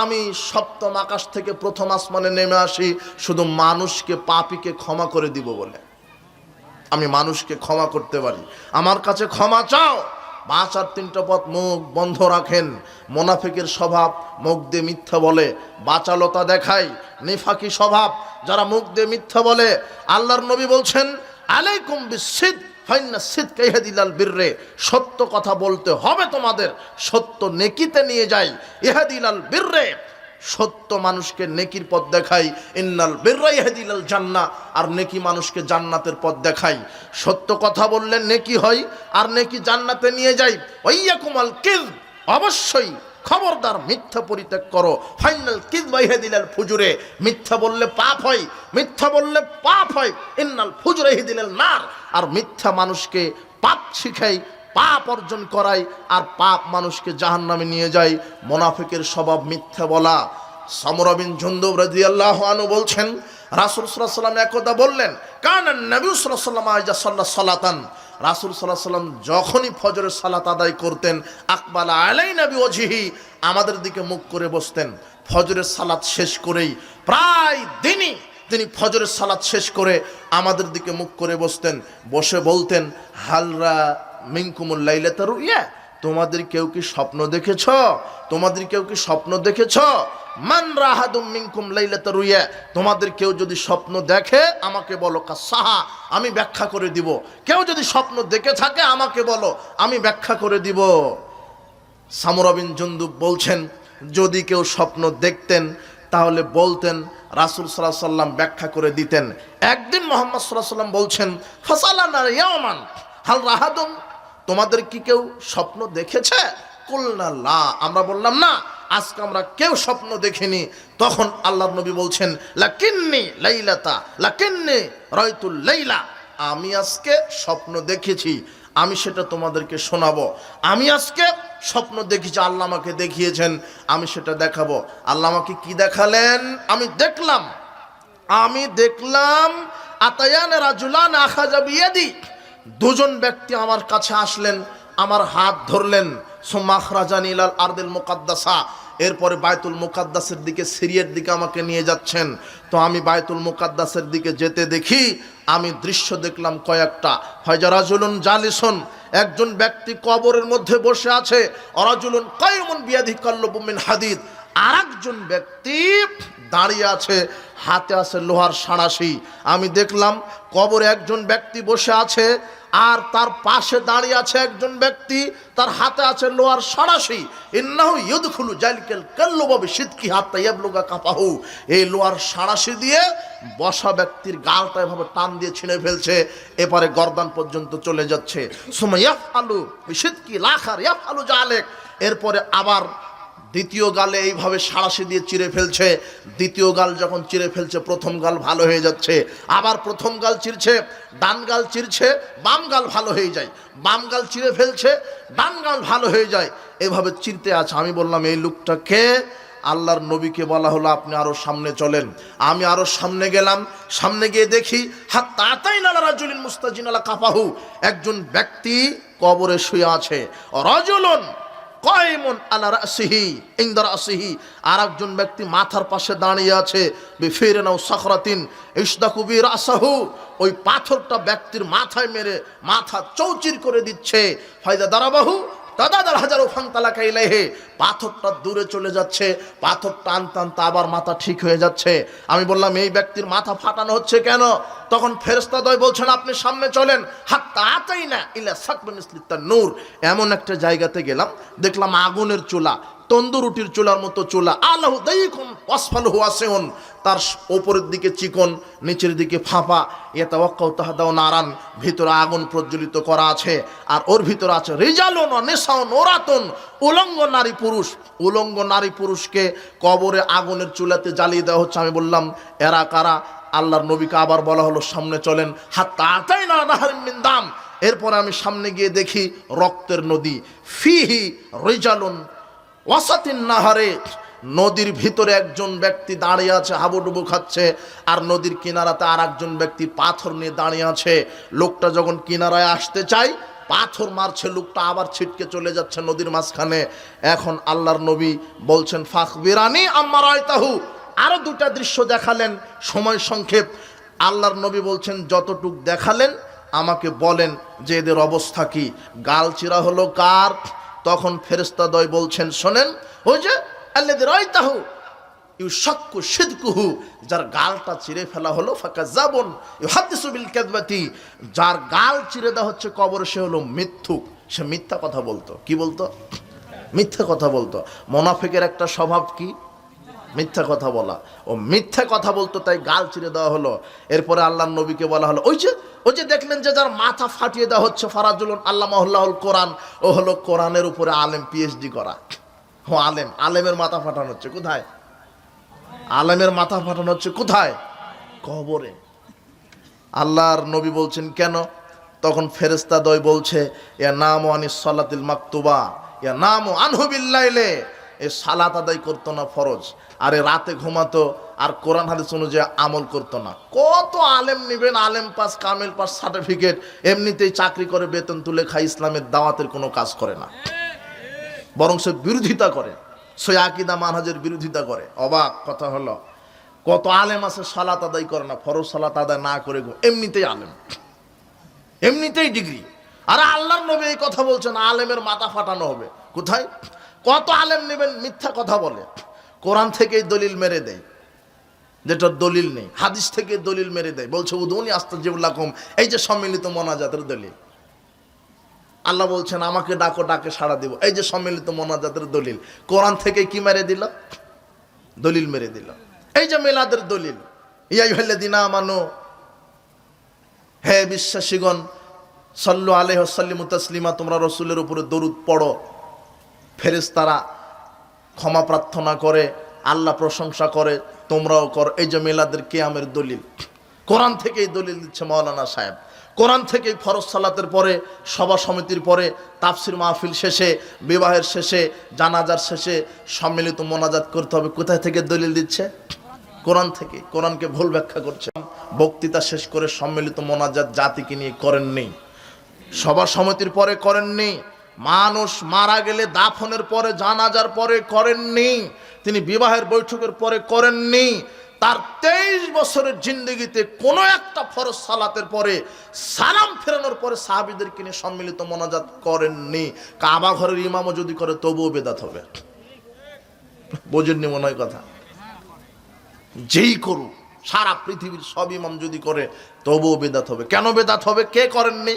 আমি সপ্তম আকাশ থেকে প্রথম আসমানে নেমে আসি শুধু মানুষকে, পাপীকে ক্ষমা করে দিব বলে। আমি মানুষকে ক্ষমা করতে পারি, আমার কাছে ক্ষমা চাও। বাঁচার তিনটা পথ, মুখ বন্ধ রাখেন। মুনাফিকের স্বভাব, মুখ দিয়ে মিথ্যা বলে, বাচালতা দেখায়, নিফাকি স্বভাব, যারা মুখ দিয়ে মিথ্যা বলে। আল্লাহর নবী বলছেন, আলাইকুম বিসিদ ফাইন্না সিদকা ইয়াহদিলাল বিররে, সত্য কথা বলতে হবে তোমাদের, সত্য নেকিতে নিয়ে যায়। ইয়াহদিলাল বিররে, সত্য মানুষকে নেকির পথ দেখাই। ইন্নাল বিররা ইয়াহদিলাল জান্নাহ, আর নেকি মানুষকে জান্নাতের পথ দেখাই। সত্য কথা বললে নেকি হয়, আর নেকি জান্নাতে নিয়ে যায়। ওয়াইয়াকুমাল কিযব, অবশ্যই খবরদার মিথ্যা পরিত্যাগ করো। ফাইনাল কিযবা ইয়াহদিলাল ফুজুরে, মিথ্যা বললে পাপ হয়, মিথ্যা বললে পাপ হয়। ইন্নাল ফুজুরা ইয়াহদিলাল নার, আর মিথ্যা মানুষকে পাপ শিখাই, পাপ অর্জন করায়, আর পাপ মানুষকে জাহান্নামে নিয়ে যায়। মুনাফিকের স্বভাব মিথ্যা বলা। সামরা বিন জুনদুব রাদিয়াল্লাহু আনহু বলছেন, রাসূল সাল্লাল্লাহু আলাইহি ওয়াসাল্লাম একদা বললেন, কানান নবী সাল্লাল্লাহু আলাইহি ওয়াসাল্লাম ইযা সাল্লা সালাতান, রাসূল সাল্লাল্লাহু আলাইহি ওয়াসাল্লাম যখনই ফজরের সালাত আদায় করতেন, আকবালা আলাইনা বিওয়াজহিহি, আমাদের দিকে মুখ করে বসতেন। ফজরের সালাত শেষ করেই, প্রায় দিনই তিনি ফজরের সালাত শেষ করে আমাদের দিকে মুখ করে বসতেন। বসে বলতেন, হালরা মিনকুমুল লাইলাতা রুইয়া, তোমাদের কেউ কি স্বপ্ন দেখেছ? তোমাদের কেউ কি স্বপ্ন দেখেছ? মান রাহাদুম মিনকুম লাইলাতা রুইয়া, তোমাদের কেউ যদি স্বপ্ন দেখে আমাকে বলো, কাসাহা, আমি ব্যাখ্যা করে দিব। কেউ যদি স্বপ্ন দেখে থাকে আমাকে বলো, আমি ব্যাখ্যা করে দিব। সামরা বিন জুনদুব বলছেন, যদি কেউ স্বপ্ন দেখতেন তাহলে বলতেন, রাসূল সাল্লাল্লাহু আলাইহি ওয়াসাল্লাম ব্যাখ্যা করে দিতেন। একদিন মুহাম্মদ সাল্লাল্লাহু আলাইহি ওয়াসাল্লাম বলছেন, ফাসালানা ইয়াওমান হাল রাহাদুম, তোমাদের কি কেউ স্বপ্ন দেখেছে? কুলনা লা, আমরা বললাম না, আজকে আমরা কেউ স্বপ্ন দেখিনি। তখন আল্লাহর নবী বলছেন, লাকিন্নি লাইলাতা, লাকিন্নি রাইতুল লাইলা, আমি আজকে স্বপ্ন দেখেছি, আমি সেটা তোমাদেরকে শোনাবো। আমি আজকে স্বপ্ন দেখেছি, আল্লাহ আমাকে দেখিয়েছেন, আমি সেটা দেখাবো। আল্লাহ আমাকে কি দেখালেন? আমি দেখলাম আতায়ান রাজুলান আখাযা বিয়াদি, দুজন ব্যক্তি আমার কাছে আসলেন, আমার হাত ধরলেন। সুম্মা আখরাজানি ইলাল আরদিল মুকাদ্দাসা, এরপরে বায়তুল মুকাদ্দাসের দিকে, সিরিয়ার দিকে আমাকে নিয়ে যাচ্ছেন। তো আমি বায়তুল মুকাদ্দাসের দিকে যেতে দেখি, আমি দৃশ্য দেখলাম কয়েকটা। ফাইজা রাজুলুন জালিসুন, একজন ব্যক্তি কবরের মধ্যে বসে আছে। অরাজুলুন কায়ুমুন বিয়াদিহি কাল্লুবুম মিন হাদিদ, আরেকজন ব্যক্তি দাঁড়িয়ে আছে, হাতে আছে লোহার সাঁড়াশি। আমি দেখলাম কবরে একজন ব্যক্তি বসে আছে, আর তার পাশে দাঁড়িয়ে আছে একজন ব্যক্তি, তার হাতে আছে লোহার সাঁড়াশি। ইন্নাহু ইয়দখুলু জালিকাল কাল্লুবা বিশিদকি হাত্তা ইয়াবলুগা কাফাহু। এই লোহার সাঁড়াশি দিয়ে বসা ব্যক্তির গালটা এভাবে টান দিয়ে ছিঁড়ে ফেলছে, এপারে গর্দান পর্যন্ত চলে যাচ্ছে। সুম্মা ইয়াফআলু বিশিদকি লাখার ইয়াফআলু জালেক। এরপরে আবার দ্বিতীয় গালে এইভাবে সাঁড়াশি দিয়ে চিরে ফেলছে। দ্বিতীয় গাল যখন চিরে ফেলছে, প্রথম গাল ভালো হয়ে যাচ্ছে, আবার প্রথম গাল চিরছে, ডান গাল চিরছে, বাম গাল ভালো হয়ে যায়, বাম গাল চিরে ফেলছে, ডান গাল ভালো হয়ে যায়, এভাবে চিরতে আছে। আমি বললাম এই লোকটাকে, আল্লাহর নবীকে বলা হলো আপনি আরো সামনে চলেন। আমি আরো সামনে গেলাম, সামনে গিয়ে দেখি হাত্তা আতাইনা আলা রাজুলিন মুস্তাজিন আলা কাফাহু, একজন ব্যক্তি কবরে শুয়ে আছে। রাজুলুন কায়িমুন আলা রাসিহি ইনদা রাসিহি, আর একজন ব্যক্তি মাথার পাশে দাঁড়িয়ে আছে। বিফিরিন আও সাখরাতিন ইসদাকু বি রাসাহু, ওই পাথরটা ব্যক্তির মাথায় মেরে মাথা চৌচির করে দিচ্ছে। ফায়দা দারাবাহু তাদাদাল হাজারু ফান্তালাকা ইলাইহি, পাথরটা দূরে চলে যাচ্ছে, পাথর টান টানতে আবার মাথা ঠিক হয়ে যাচ্ছে। আমি বললাম এই ব্যক্তির মাথা ফাটানো হচ্ছে কেন? তখন ফেরেশতাদ্বয় বলছেন আপনি সামনে চলেন। হাত্তা আতাইনা ইলা সাকবিন ইসলিতান নূর, এমন একটা জায়গাতে গেলাম, দেখলাম আগুনের চুলা, তন্দুর রুটির চুলার মতো চুলা। আল্লাহু দাইকুন ওয়াসফালহু ওয়াসিউন, তার ওপরের দিকে চিকন, নিচের দিকে ফাঁপা। ইয়াতাওয়াক্কাউ তাহদাও নারান, ভিতরে আগুন প্রজ্বলিত করা আছে, আর ওর ভিতরে আছে রিজালুন ওয়া নিসাউন ওরাতুন, উলঙ্গ নারী পুরুষ। উলঙ্গ নারী পুরুষকে কবরে আগুনের চুলাতে জ্বালিয়ে দেওয়া হচ্ছে। আমি বললাম এরা কারা? আল্লাহর নবীকে আবার বলা হলো সামনে চলেন। হাত্তা আতাইনা নাহরিন মিন দাম, এরপরে আমি সামনে গিয়ে দেখি রক্তের নদী। ফিহি রিজালুন ওয়াসাতিন নাহারে, নদীর ভিতরে একজন ব্যক্তি দাঁড়িয়ে আছে, হাবুডুবু খাচ্ছে, আর নদীর কিনারাতে আর একজন ব্যক্তি পাথর নিয়ে দাঁড়িয়ে আছে। লোকটা যখন কিনারায় আসতে চায়, পাথর মারছে, লোকটা আবার ছিটকে চলে যাচ্ছে নদীর মাঝখানে। এখন আল্লাহর নবী বলছেন ফাখবিরানি আম্মা রায়তাহু, আরো দুটা দৃশ্য দেখালেন, সময় সংক্ষেপ। আল্লাহর নবী বলছেন যতটুক দেখালেন আমাকে বলেন যে এদের অবস্থা কি। গাল চিরা হলো কার? তখন ফেরেশতাদ্বয় বলছেন শোনেন, ওই যে আল্লাযী রায়তাহু ইউশাক্কু শিদকুহু, যার গালটা চিরে ফেলা হলো, ফাকাযাবুন ইউহাদ্দিসু বিল কাযবাতি, যার গাল চিরে দেওয়া হচ্ছে কবরে, সে হলো মিথ্যুক, সে মিথ্যা কথা বলতো। কি বলতো? মিথ্যা কথা বলতো। মুনাফিকের একটা স্বভাব কি? মিথ্যা কথা বলা। ও মিথ্যা কথা বলতো, তাই গাল চিরে দেওয়া হলো। এরপরে আল্লাহর নবীকে বলা হলো ওই যে দেখলেন যে যার মাথা ফাটিয়ে দেওয়া হচ্ছে, ফারাজুলুন আল্লামাহুল্লাহুল কোরআন, ও হলো কোরআনের উপরে আলেম, পিএইচডি করা। ও আলেম, আলেমের মাথা ফাটানো হচ্ছে কোথায়? আলেমের মাথা ফাটানো হচ্ছে কোথায়? কবরে। আল্লাহর নবী বলছেন কেন? তখন ফেরেশতাদ্বয় বলছে ইয়া নামু আনিস সালাতিল মাকতুবা ইয়া নামু আনহু বিল্লাইলে, এই সালাত আদায় করতো না ফরজ, আরে রাতে ঘুমাতো, আর কোরআন হাদিস অনুযায়ী আমল করতো না। কত আলেম নেবেন, আলেম পাস, কামেল পাস সার্টিফিকেট, এমনিতেই চাকরি করে বেতন তুলে খায়, ইসলামের দাওয়াতের কোনো কাজ করে না, বরং সে বিরোধিতা করে, সে আকীদা মানহাজের বিরোধিতা করে। অবাক কথা হলো, কত আলেম আছে সালাত আদায় করে না, ফরজ সালাত আদায় না করে এমনিতেই আলেম, এমনিতেই ডিগ্রি। আর আল্লাহর নবী এই কথা বলছেন আলেমের মাথা ফাটানো হবে। কোথায়? কত আলেম নেবেন, মিথ্যা কথা বলে, কোরআন থেকেই দলিল মেরে দেয় যেটা দলিল নেই, হাদিস থেকে দলিল মেরে দেয়, বলছে উদুনি আস্তাজিব লাকুম, এই যে সম্মিলিত মোনাজাতের দলিল। আল্লাহ বলছেন আমাকে ডাকো, ডাকে সাড়া দিব, এই যে সম্মিলিত মোনাজাতের দলিল। কোরআন থেকে কি মেরে দিল? দলিল মেরে দিল। এই যে মিলাদের দলিল, ইয়া আইয়ুহাল্লাযীনা আমানু, হে বিশ্বাসীগণ, সাল্লু আলাইহি ওয়া সাল্লিমু তাসলিমা, তোমরা রাসূলের উপরে দরুদ পড়ো। ফেরেশতারা ক্ষমা প্রার্থনা করে, আল্লাহ প্রশংসা করে, তোমরাও কর। এই যে মিলাদের কিয়ামের দলিল, কোরআন থেকেই দলিল দিচ্ছে মাওলানা সাহেব। কোরআন থেকেই ফরজ সালাতের পরে, সভা সমিতির পরে, তাফসির মাহফিল শেষে, বিবাহের শেষে, জানাজার শেষে সম্মিলিত মোনাজাত করতে হবে। কোথায় থেকে দলিল দিচ্ছে? কোরআন থেকে। কোরআনকে ভুল ব্যাখ্যা করছে। বক্তৃতা শেষ করে সম্মিলিত মোনাজাত জাতিকে নিয়ে করেননি, সভা সমিতির পরে করেননি, মানুষ মারা গেলে দাফনের পরে, জানাজার পরে করেননি, তিনি বিবাহের বৈঠকের পরে করেননি। তার 23 বছরের জিন্দেগিতে কোনো একটা ফরজ সালাতের পরে, সালাম ফেরানোর পরে সাহাবীদেরকে নিয়ে সম্মিলিত মোনাজাত করেননি। কাবা ঘরের ইমামও যদি করে তবুও বেদাত হবে। বোঝেননি মনে হয় কথা? যেই করুক, সারা পৃথিবীর সব ইমাম যদি করে তবুও বেদাত হবে। কেন বেদাত হবে? কে করেননি?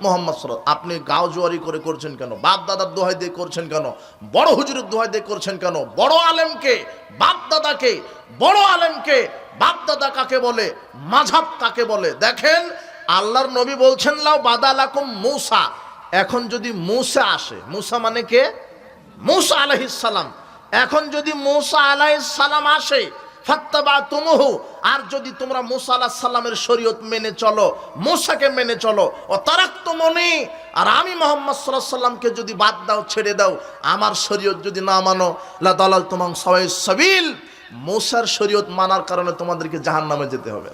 মোহাম্মদ সাল্লাল্লাহু, আপনি গাও জোয়ারি করে করছেন কেন? বাপ দাদার দোহাই দিয়ে করছেন কেন? বড় হুজুরের দোহাই দিয়ে করছেন কেন? বড় আলেমকে, বাপ দাদাকে, বড় আলেমকে বাপ দাদা কাকে বলে, মাযহাব কাকে বলে? দেখেন আল্লাহর নবী বলছেন লাউ বাদালাকুম মূসা, এখন যদি মূসা আসে, মূসা মানে কে? মূসা আলাইহিস সালাম। এখন যদি মূসা আলাইহিস সালাম আসে, ফাত্তাবাতুমুহু, আর যদি তোমরা মূসা আলাইহিস সালামের শরীয়ত মেনে চলো, মূসাকে মেনে চলো, ও তারাকতুমুনি, আর আমি মুহাম্মদ সাল্লাল্লাহু আলাইহি সাল্লামকে যদি বাদ দাও, ছেড়ে দাও, আমার শরীয়ত যদি না মানো, লা দালালতুম আন সাওয়াইস সাবিল, মূসার শরীয়ত মানার কারণে তোমাদেরকে জাহান্নামে যেতে হবে।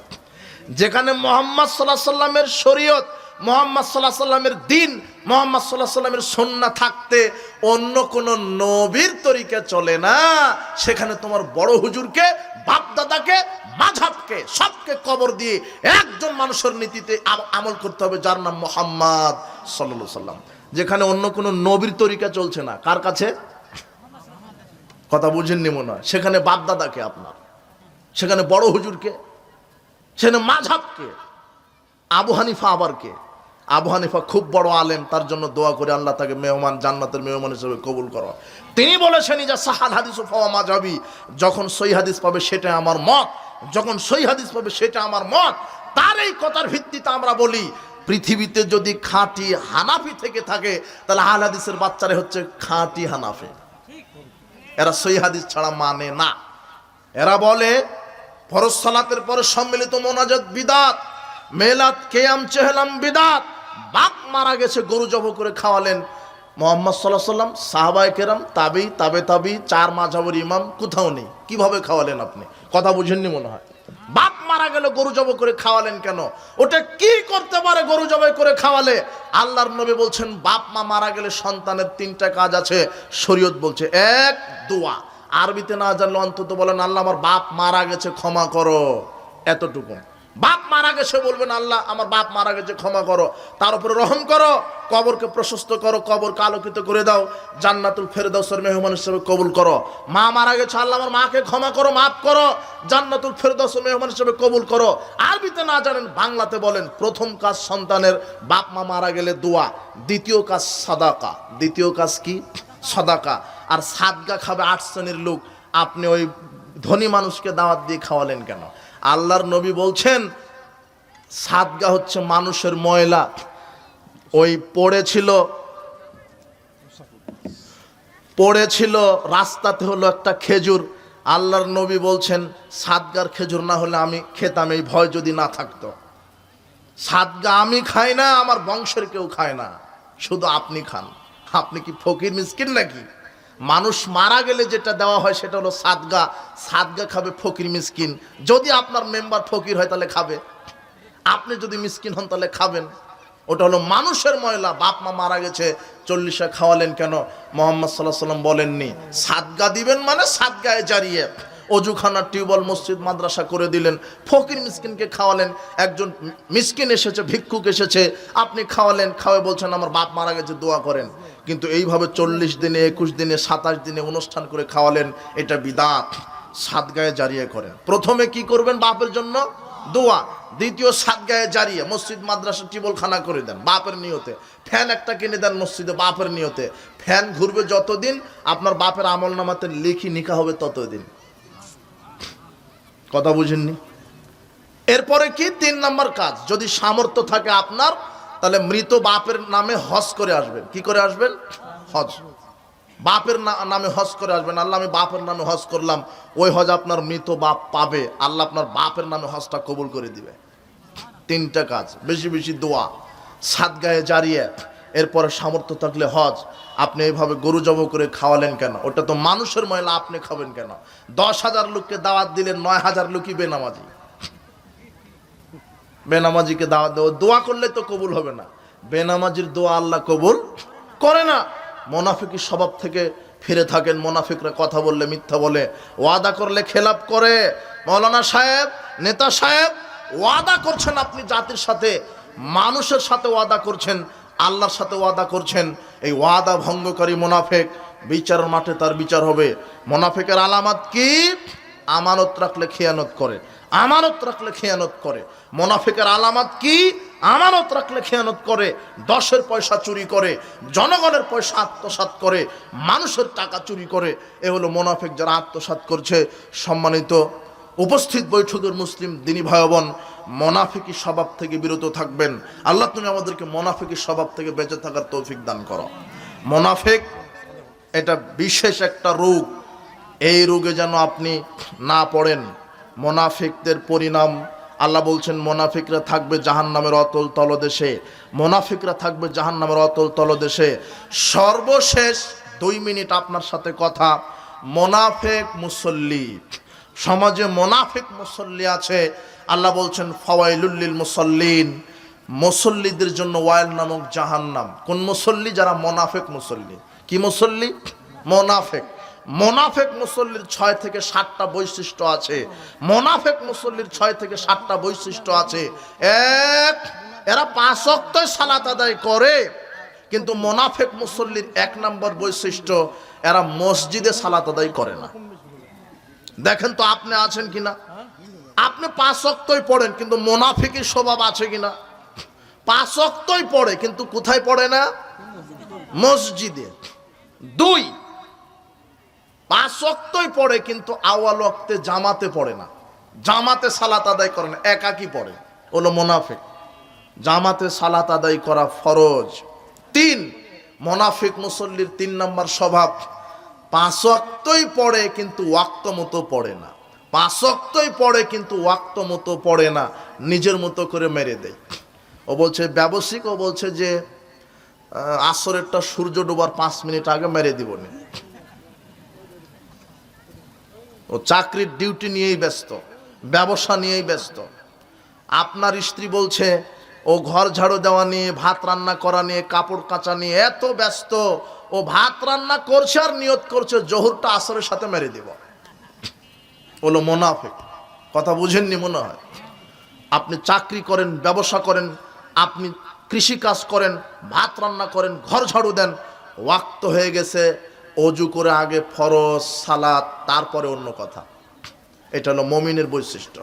যেখানে মুহাম্মদ সাল্লাল্লাহু আলাইহি সাল্লামের শরীয়ত, মুহাম্মদ সাল্লাল্লাহু আলাইহি সাল্লামের দিন, মুহাম্মদ সাল্লাল্লাহু আলাইহি সাল্লামের সুন্নাহ থাকতে অন্য কোন নবীর তরিকা চলে না, সেখানে তোমার বড় হুজুরকে, বাপ দাদাকে, মাযহাবকে, সবকে কবর দিয়ে একজন মানুষের নীতিতে আমল করতে হবে, যার নাম মুহাম্মদ সাল্লাল্লাহু আলাইহি সাল্লাম। যেখানে অন্য কোন নবীর তরিকা চলছে না, কার কাছে? কথা বুঝেননি মনে হয়। সেখানে বাপ দাদাকে আপনার, সেখানে বড় হুজুরকে, সেখানে মাযহাবকে। আবু হানিফা আবার কে? আবু হানিফা খুব বড় আলেম, তার জন্য দোয়া করে আল্লাহ তাকে মেহমান, জান্নাতের মেহমান হিসেবে কবুল করো। তিনি বলেছেন যে সাহাল হাদিস ফাওয়া মাযহাবি, যখন সহিহ হাদিস পাবে সেটা আমার মত, যখন সহিহ হাদিস পাবে সেটা আমার মত। তার এই কথার ভিত্তিতে আমরা বলি, পৃথিবীতে যদি খাঁটি হানাফি থেকে থাকে, তাহলে আহলে হাদিসের বাচ্চারা হচ্ছে খাঁটি হানাফি। এরা সহিহ হাদিস ছাড়া মানে না। এরা বলে ফরজ সালাতের পরে সম্মিলিত মোনাজাত বিদাত, মেলাদ কেয়াম চেহলাম বিদাত। বাপ মারা গেছে, গরু জব করে খাওয়ালেন মুহাম্মদ সাল্লাল্লাহু আলাইহি সাল্লাম, সাহাবায়ে কেরাম, তাবি, তাবে তাবি, চার মাযহাবের ইমাম, কোথাও নেই। কিভাবে খাওয়ালেন আপনি? কথা বুঝেননি মনে হয়। বাপ মারা গেল, গরু জব করে খাওয়ালেন কেন? ওটা কি করতে পারে গরু জবাই করে খাওয়ালে? আল্লাহর নবী বলছেন বাপ মা মারা গেলে সন্তানের তিনটা কাজ আছে, শরীয়ত বলছে। এক, দোয়া। আরবিতে না জানলে অন্তত বলেন আল্লাহ আমার বাপ মারা গেছে, ক্ষমা করো, এতটুকু। বাপ মারা গেছে বলবেন আল্লাহ আমার বাপ মারা গেছে, ক্ষমা করো, তার উপরে রহম করো, কবরকে প্রশস্ত করো, কবরকে আলোকিত করে দাও, জান্নাতুল ফেরদাউসের মেহমান হিসেবে কবুল করো। মা মারা গেছে, আল্লাহ আমার মাকে ক্ষমা করো, মাফ করো, জান্নাতুল ফেরদাউসের মেহমান হিসেবে কবুল করো। আরবিতে না জানেন বাংলাতে বলেন প্রথম কাজ সন্তানের বাপ মা মারা গেলে দোয়া, দ্বিতীয় কাজ সাদাকা। দ্বিতীয় কাজ কি? সাদাকা। আর সাদগা খাবে 8 শ্রেণীর লোক, আপনি ওই ধনী মানুষকে দাওয়াত দিয়ে খাওয়ালেন কেন? আল্লাহর নবী বলছেন সাদগা হচ্ছে মানুষের ময়লা। ওই পড়েছিল রাস্তাতে হলো একটা খেজুর, আল্লাহর নবী বলছেন সাদগার খেজুর না হলে আমি খেতাম, এই ভয় যদি না থাকতো। সাদগা আমি খাই না, আমার বংশের কেউ খায় না, শুধু আপনি খান। আপনি কি ফকির মিসকিন নাকি? মানুষ মারা গেলে যেটা দেওয়া হয় সেটা হলো সাদগা। সাদগা খাবে ফকির মিসকিন। যদি আপনার মেম্বার ফকির হয় তাহলে খাবে, আপনি যদি মিসকিন হন তাহলে খাবেন। ওটা হলো মানুষের ময়লা। বাপ মা মারা গেছে, 40 খাওয়ালেন কেন? মুহাম্মদ সাল্লাল্লাহু আলাইহি সাল্লাম বলেননি সাদগা দিবেন মানে সাদগায়ে জারিয়া। অজুখানা, টিউবওয়েল, মসজিদ, মাদ্রাসা করে দিলেন, ফকির মিসকিনকে খাওয়ালেন। একজন মিসকিন এসেছে, ভিক্ষুক এসেছে, আপনি খাওয়ালেন, খাওয়াই বলছেন আমার বাপ মারা গেছে, দোয়া করেন। কিন্তু এইভাবে 40 দিনে, 21 দিনে, 27 দিনে অনুষ্ঠান করে খাওয়ালেন, এটা বিদাত। সাদগায়ে জারিয়া করেন। প্রথমে কি করবেন? বাপের জন্য দোয়া। দ্বিতীয় সাদগায়ে জারিয়া, মসজিদ, মাদ্রাসা, টিউবওয়েল করে দেন বাপের নিয়তে। ফ্যান একটা কিনে দেন মসজিদে বাপের নিয়তে। ফ্যান ঘুরবে যতদিন, আপনার বাপের আমল নামাতে লিখি নিকা হবে ততদিন। কথা বুঝেননি? এরপরে কি? 3 নম্বর কাজ, যদি সামর্থ্য থাকে আপনার, তাহলে মৃত বাপের নামে হজ করে আসবেন। কি করে আসবেন? হজ। বাপের নামে হজ করে আসবেন। আল্লাহ আমি বাপের নামে হজ করলাম, ওই হজ আপনার মৃত বাপ পাবে, আল্লাহ আপনার বাপের নামে হজটা কবুল করে দিবে। 3টা কাজ, বেশি বেশি দোয়া, সাদগায়ে জারিয়া, এরপরে সামর্থ্য থাকলে হজ। আপনি এইভাবে গরু জব করে খাওয়ালেন কেন? ওটা তো মানুষের ময়লা, আপনি খাবেন কেন? 10,000 লোককে দাওয়াত দিলেন, 9,000 লোকই বেনামাজি। বেনামাজিকে দাওয়াত দেওয়া, দোয়া করলে তো কবুল হবে না। বেনামাজির দোয়া আল্লাহ কবুল করে না। মুনাফিকি স্বভাব থেকে ফিরে থাকেন। মুনাফিকরা কথা বললে মিথ্যা বলে, ওয়াদা করলে খেলাপ করে। মৌলানা সাহেব, নেতা সাহেব, ওয়াদা করছেন আপনি জাতির সাথে, মানুষের সাথে ওয়াদা করছেন, আল্লাহর সাথে ওয়াদা করছেন। এই ওয়াদা ভঙ্গকারী মুনাফিক, বিচারের মাঠে তার বিচার হবে। মুনাফিকের আলামত কি? আমানত রাখলে খেয়ানত করে, আমানত রাখলে খেয়ানত করে। মুনাফিকের আলামত কি? আমানত রাখলে খেয়ানত করে, 10-এর পয়সা চুরি করে, জনগণের পয়সা আত্মসাৎ করে, মানুষের টাকা চুরি করে। এ হলো মুনাফিক যারা আত্মসাৎ করছে। সম্মানিত উপস্থিত বৈঠকের মুসলিম দিনী ভাই বোন, মুনাফিকি স্বভাব থেকে বিরত থাকবেন। আল্লাহ তুমি আমাদেরকে মুনাফিকি স্বভাব থেকে বেঁচে থাকার তৌফিক দান করো। মুনাফিক এটা বিশেষ একটা রোগ, এই রোগে যেন আপনি না পড়েন। মুনাফিকদের পরিণাম আল্লাহ বলছেন, মুনাফিকরা থাকবে জাহান্নামের অতল তলদেশে, মুনাফিকরা থাকবে জাহান্নামের অতল তলদেশে। সর্বশেষ 2 মিনিট আপনার সাথে কথা। মুনাফিক মুসল্লি, সমাজে মুনাফিক মুসল্লি আছে। আল্লাহ বলছেন ফাওয়াইলুল লিল মুসাল্লিন, মুসল্লিদের জন্য ওয়াইল নামক জাহান্নাম। কোন মুসল্লি? যারা মুনাফিক মুসল্লি। কি মুসল্লি? মুনাফিক। মুনাফিক মুসল্লির 6 থেকে 7টা বৈশিষ্ট্য আছে। মুনাফিক মুসল্লির 6 থেকে 7টা বৈশিষ্ট্য আছে। এক, এরা 5 ওয়াক্ত সালাত আদায় করে, কিন্তু মুনাফিক মুসল্লির 1 নম্বর বৈশিষ্ট্য, এরা মসজিদে সালাত আদায় করে না। দেখেন তো আপনি আছেন কিনা? আপনি 5 ওয়াক্তই পড়েন, কিন্তু মুনাফিকের স্বভাব আছে কিনা? 5 ওয়াক্তই পড়ে, কিন্তু কোথায় পড়ে না? মসজিদে। 2, 5 ওয়াক্তই পড়ে, কিন্তু আউয়াল ওয়াক্তে জামাতে পড়ে না, জামাতে সালাত আদায় করে না, একাকী পড়ে। হলো মুনাফিক। জামাতে সালাত আদায় করা ফরজ। 3, মুনাফিক মুসল্লির 3 নম্বর স্বভাব, 5 ওয়াক্তই পড়ে কিন্তু ওয়াক্ত মতো পড়ে না। 5 ওয়াক্তই পড়ে কিন্তু ওয়াক্ত মতো পড়ে না, নিজের মতো করে মেরে দেয়। ও বলছে ব্যবসায়িক, ও বলছে যে আসরেরটা সূর্য ডোবার 5 মিনিট আগে মেরে দিব না। ও চাকরির ডিউটি নিয়েই ব্যস্ত, ব্যবসা নিয়েই ব্যস্ত। আপনার স্ত্রী বলছে ও ঘর ঝাড়ু দেওয়া নিয়ে, ভাত রান্না করা নিয়ে, কাপড় কাচা নিয়ে এত ব্যস্ত, ও ভাত রান্না করছে আর নিয়ত করছে জোহরটা আসরের সাথে মেরে দিব। হলো মুনাফিক। কথা বুঝেননি মনে হয়? আপনি চাকরি করেন, ব্যবসা করেন, আপনি কৃষি কাজ করেন, ভাত রান্না করেন, ঘর ঝাড়ু দেন, ওয়াক্ত হয়ে গেছে, অজু করে আগে ফরজ সালাত, তারপরে অন্য কথা। এটা হলো মুমিনের বৈশিষ্ট্য।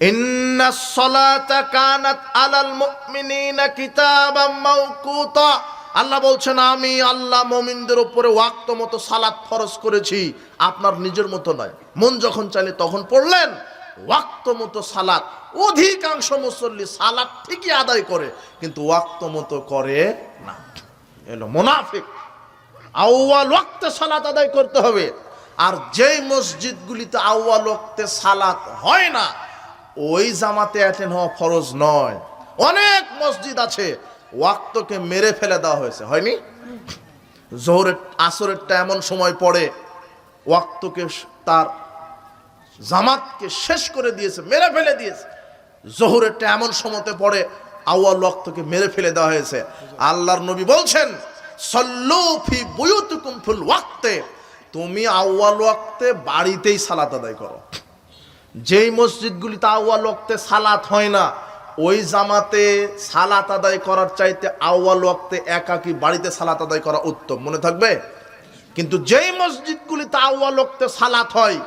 ইন্নাস সালাতা কানাত আলাল মুমিনিনা কিতাবাম মাওকুতা। আল্লাহ বলছেন আমি আল্লাহ মুমিনদের উপরে ওয়াক্ত মতো সালাত ফরজ করেছি, আপনার নিজের মতো নয়। মন যখন চাইলে তখন পড়লেন, ওয়াক্ত মতো সালাত। অধিকাংশ মুসল্লি সালাত ঠিকই আদায় করে, কিন্তু ওয়াক্ত মতো করে না। এলো মুনাফিক। আউয়াল ওয়াক্তে সালাত আদায় করতে হবে। আর যেই মসজিদগুলিতে আউয়াল ওয়াক্তে সালাত হয় না, ওই জামাতে অ্যাটেন্ড হওয়া ফরজ নয়। অনেক মসজিদ আছে ওয়াক্তকে মেরে ফেলে দেওয়া হয়েছে, হয়নি? জোহরের আসরেরটা এমন সময় পড়ে, ওয়াক্তকে তার জামাতকে শেষ করে দিয়েছে, মেরে ফেলে দিয়েছে। জোহরেরটা এমন সময়তে পড়ে, আউয়াল ওয়াক্তকে মেরে ফেলে দেওয়া হয়েছে। আল্লাহর নবী বলছেন সল্লু ফি বুয়ুতিকুম ফিল ওয়াক্তে, তুমি আউয়াল ওয়াক্তে বাড়িতেই সালাত আদায় করো। যেই মসজিদগুলিতে আউয়াল ওয়াক্তে সালাত হয় না, ওই জামাতে সালাত আদায় করার চাইতে আউয়াল ওয়াক্তে একাকী বাড়িতে সালাত আদায় করা উত্তম। মনে থাকবে? কিন্তু যেই মসজিদগুলিতে আউয়াল ওয়াক্তে সালাত হয়,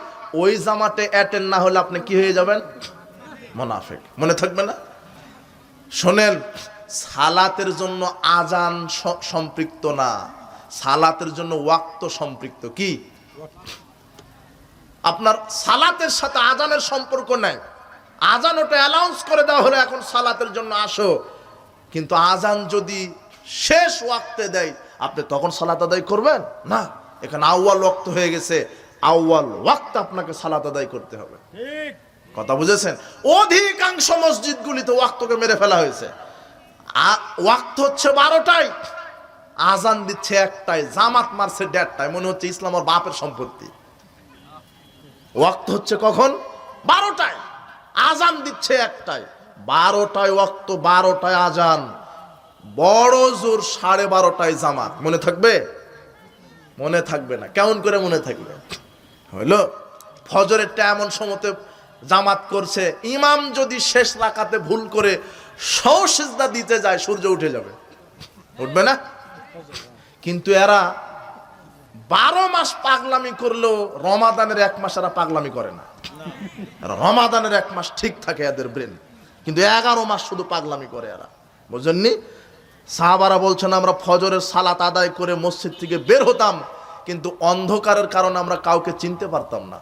ওই জামাতে অ্যাটেন্ড না হলে আপনি কি হয়ে যাবেন? মুনাফিক। মনে থাকবে না? শোনেন, সালাতের জন্য আজান সম্পৃক্ত না, সালাতের জন্য ওয়াক্ত সম্পৃক্ত। কি? আপনার সালাতের সাথে আজানের সম্পর্ক নাই। আজান ওটা অ্যালাউন্স করে দেওয়া হলো এখন সালাতের জন্য আসো, কিন্তু আজান যদি শেষ ওয়াক্তে দেয়, আপনি তখন সালাত আদায় করবেন না। এখানে আউয়াল ওয়াক্ত হয়ে গেছে, আউয়াল ওয়াক্ত আপনাকে সালাত আদায় করতে হবে। কথা বুঝেছেন? অধিকাংশ মসজিদগুলিতে ওয়াক্তকে মেরে ফেলা হয়েছে। ওয়াক্ত হচ্ছে 12টায়, আজান দিচ্ছে 1টায়, জামাত মারছে 1:30টায়, মনে হচ্ছে ইসলাম আর বাপের সম্পত্তি। ওয়াক্ত হচ্ছে কখন? 12টায়, আজান দিচ্ছে 1টায়। 12টায় ওয়াক্ত, 12টায় আজান, বড় জোর 12:30টায় জামাত। মনে থাকবে? মনে থাকবে না। কেমন করে মনে থাকবে? হইলো ফজরেরটা এমন সময়তে জামাত করছে, ইমাম যদি শেষ রাকাতে ভুল করে সিজদা দিতে যায়, সূর্য উঠে যাবে, উঠবে না? কিন্তু এরা 12 মাস পাগলামি করলেও রমাদানের 1 মাস এরা পাগলামি করে না। রমাদানের 1 মাস ঠিক থাকে এদের ব্রেন, কিন্তু 11 মাস শুধু পাগলামি করে এরা, বুঝেননি? সাহাবারা বলছেন আমরা ফজরের সালাত আদায় করে মসজিদ থেকে বের হতাম, কিন্তু অন্ধকারের কারণে আমরা কাউকে চিনতে পারতাম না।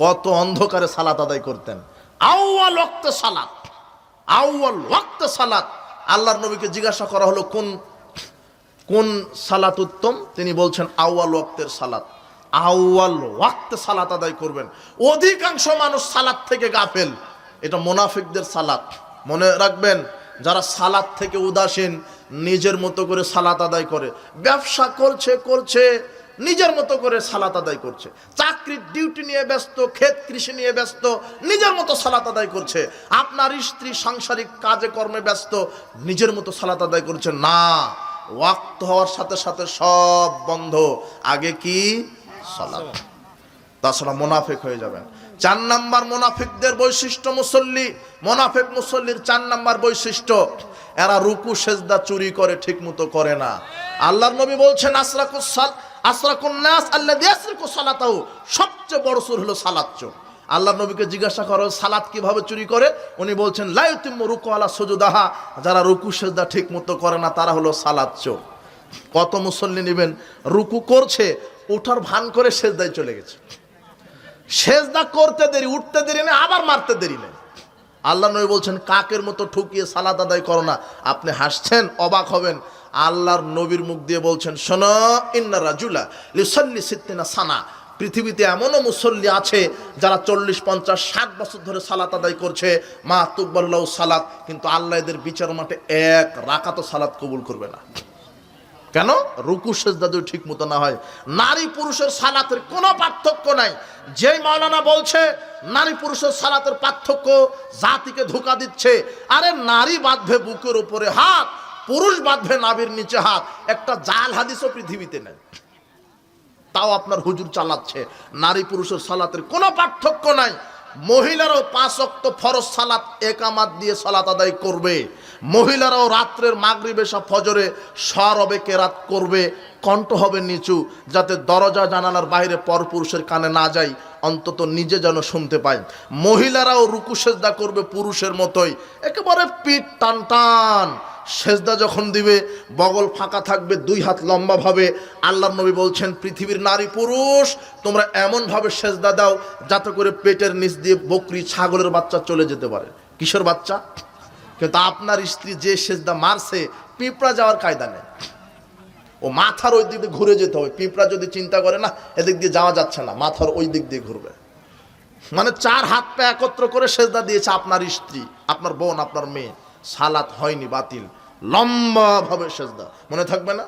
কত অন্ধকারে সালাত আদায় করতেন। আউয়াল ওয়াক্তে সালাত, আউয়াল ওয়াক্তে সালাত। আল্লাহর নবীকে জিজ্ঞাসা করা হলো কোন সালাত উত্তম, তিনি বলছেন আউয়াল ওয়াক্তের সালাত। আউয়াল ওয়াক্তে সালাত আদায় করবেন। অধিকাংশ মানুষ সালাত থেকে গাফেল, এটা মুনাফিকদের সালাত। মনে রাখবেন, যারা সালাত থেকে উদাসীন, নিজের মতো করে সালাত আদায় করে, ব্যবসা করছে নিজের মতো করে সালাত আদায় করছে, চাকরির ডিউটি নিয়ে ব্যস্ত, ক্ষেত কৃষি নিয়ে ব্যস্ত, নিজের মতো সালাত আদায় করছে। আপনার স্ত্রী সাংসারিক কাজে কর্মে ব্যস্ত, নিজের মতো সালাত আদায় করছে না। ওয়াক্ত হওয়ার সাথে সাথে সব বন্ধ, আগে কি সালাত, তাছাড়া মুনাফিক হয়ে যাবেন। 4 নাম্বার মুনাফিকদের বৈশিষ্ট্য, মুনাফিক মুসল্লির 4 নাম্বার বৈশিষ্ট্য, এরা রুকু সেজদা চুরি করে, ঠিক মতো করে না। আল্লাহর নবী বলছেন আসরাকুন নাস আল্লাযী ইয়াসরিকু সালাতাহু, সবচেয়ে বড় চোর হলো সালাত চোর। আল্লাহর নবীকে জিজ্ঞাসা করো সালাত কিভাবে চুরি করে, উনি বলছেন লা ইউতিম্মু রুকু আলা সুজুদাহা, যারা রুকু সেজদা ঠিক মতো করে না তারা হলো সালাত চোর। কত মুসল্লি নেবেন রুকু করছে, ওঠার ভান করে সেজদায় চলে গেছে, সেজদা করতে দেরি, উঠতে দেরি নেই, আবার মারতে দেরি নেই। আল্লাহ নবী বলছেন কাকের মতো ঠুকিয়ে সালাত আদায় করো না। আপনি হাসছেন, অবাক হবেন, আল্লাহর নবীর মুখ দিয়ে বলছেন শোনো, ইন্না রাজুলা লিসাল্লি সিত্তিনা সানা, পৃথিবীতে এমনও মুসল্লি আছে যারা 40, 50, 60 বছর ধরে সালাত আদায় করছে, মা তুকবাল্লাহু সালাত, কিন্তু আল্লাহ এদের বিচার মাঠে 1 রাকাতও সালাত কবুল করবে না। কেন? রুকু সেজদা যদি ঠিক মতো না হয়। নারী পুরুষের সালাতের কোনো পার্থক্য নাই। যেই মাওলানা বলছে নারী পুরুষের সালাতের পার্থক্য, জাতিকে ধোঁকা দিচ্ছে। আরে নারী বাঁধবে বুকের উপরে হাত, পুরুষ বাঁধবে নাভির নিচে হাত, একটা জাল হাদিসও পৃথিবীতে নেই, তাও আপনার হুজুর চালাচ্ছে। নারী পুরুষের সালাতের কোনো পার্থক্য নাই। মহিলারাও 5 ওয়াক্ত ফরজ সালাত একামাত দিয়ে সালাত আদায় করবে, মহিলারাও রাত্রের মাগরিব এশা ফজরে সরবে কেরাত করবে, কণ্ঠ হবে নিচু, যাতে দরজা জানালার বাইরে পরপুরুষের কানে না যায়, অন্তত নিজে যেন শুনতে পায়। মহিলারাও রুকু সেজদা করবে পুরুষের মতোই, একেবারে পিঠ টান টান। সেজদা যখন দিবে বগল ফাঁকা থাকবে, 2 হাত লম্বা ভাবে। আল্লাহর নবী বলছেন পৃথিবীর নারী পুরুষ তোমরা এমন ভাবে সেজদা দাও যাতে করে পেটের নিচ দিয়ে বকরি ছাগলের বাচ্চা চলে যেতে পারে। কিশোর বাচ্চা? কিন্তু আপনার স্ত্রী যে সেজদা মারছে, পিঁপড়া যাওয়ার কায়দা নেই, ও মাথার ওই দিক দিয়ে ঘুরে যেতে হবে। পিঁপড়া যদি চিন্তা করে না এদিক দিয়ে যাওয়া যাচ্ছে না, মাথার ওই দিক দিয়ে ঘুরবে। মানে 4 হাত পা একত্র করে সেজদা দিয়েছে আপনার স্ত্রী, আপনার বোন, আপনার মেয়ে, সালাত হয়নি, বাতিল। লম্বা ভাবে সেজদা, মনে থাকবে না?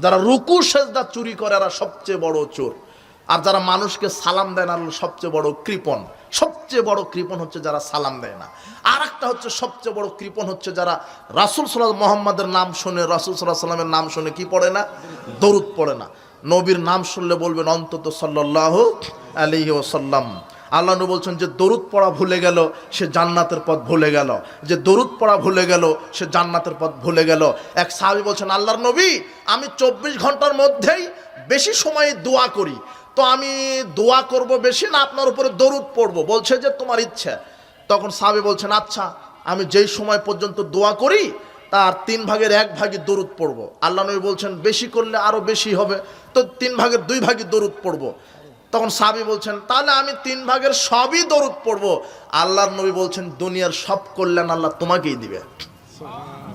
যারা রুকু সেজদা চুরি করে এরা সবচেয়ে বড় চোর। আর যারা মানুষকে সালাম দেয় না সবচেয়ে বড় কৃপণ। সবচেয়ে বড় কৃপণ হচ্ছে যারা সালাম দেয় না। আর একটা হচ্ছে সবচেয়ে বড় কৃপণ হচ্ছে যারা রাসূল সাল্লাল্লাহু মুহাম্মাদের নাম শুনে, রাসূল সাল্লাল্লাহু আলাইহি ওয়াসাল্লামের নাম শুনে কি পড়ে না? দরুদ পড়ে না। নবীর নাম শুনলে বলবেন অন্তত সাল্লাল্লাহু আলাইহি ওয়াসাল্লাম। আল্লাহ নবী বলছেন যে দরুদ পড়া ভুলে গেল সে জান্নাতের পথ ভুলে গেল, যে দরুদ পড়া ভুলে গেল সে জান্নাতের পথ ভুলে গেল। এক সাহাবী বলছেন আল্লাহর নবী আমি 24 ঘন্টার মধ্যেই বেশি সময় দোয়া করি, তো আমি দোয়া করব বেশি না আপনার উপরে দরুদ পড়বো? বলছে যে তোমার ইচ্ছা। তখন সাহাবী বলছেন আচ্ছা আমি যেই সময় পর্যন্ত দোয়া করি তার 3 ভাগের 1 ভাগই দরুদ পড়বো। আল্লাহ নবী বলছেন বেশি করলে আরো বেশি হবে, তো 3 ভাগের 2 ভাগই দরুদ পড়বো। তখন সাহাবী বলছেন তাহলে আমি 3 ভাগের সবই দরুদ পড়বো। আল্লাহর নবী বলছেন দুনিয়ার সব কল্যাণ আল্লাহ তোমাকেই দিবে,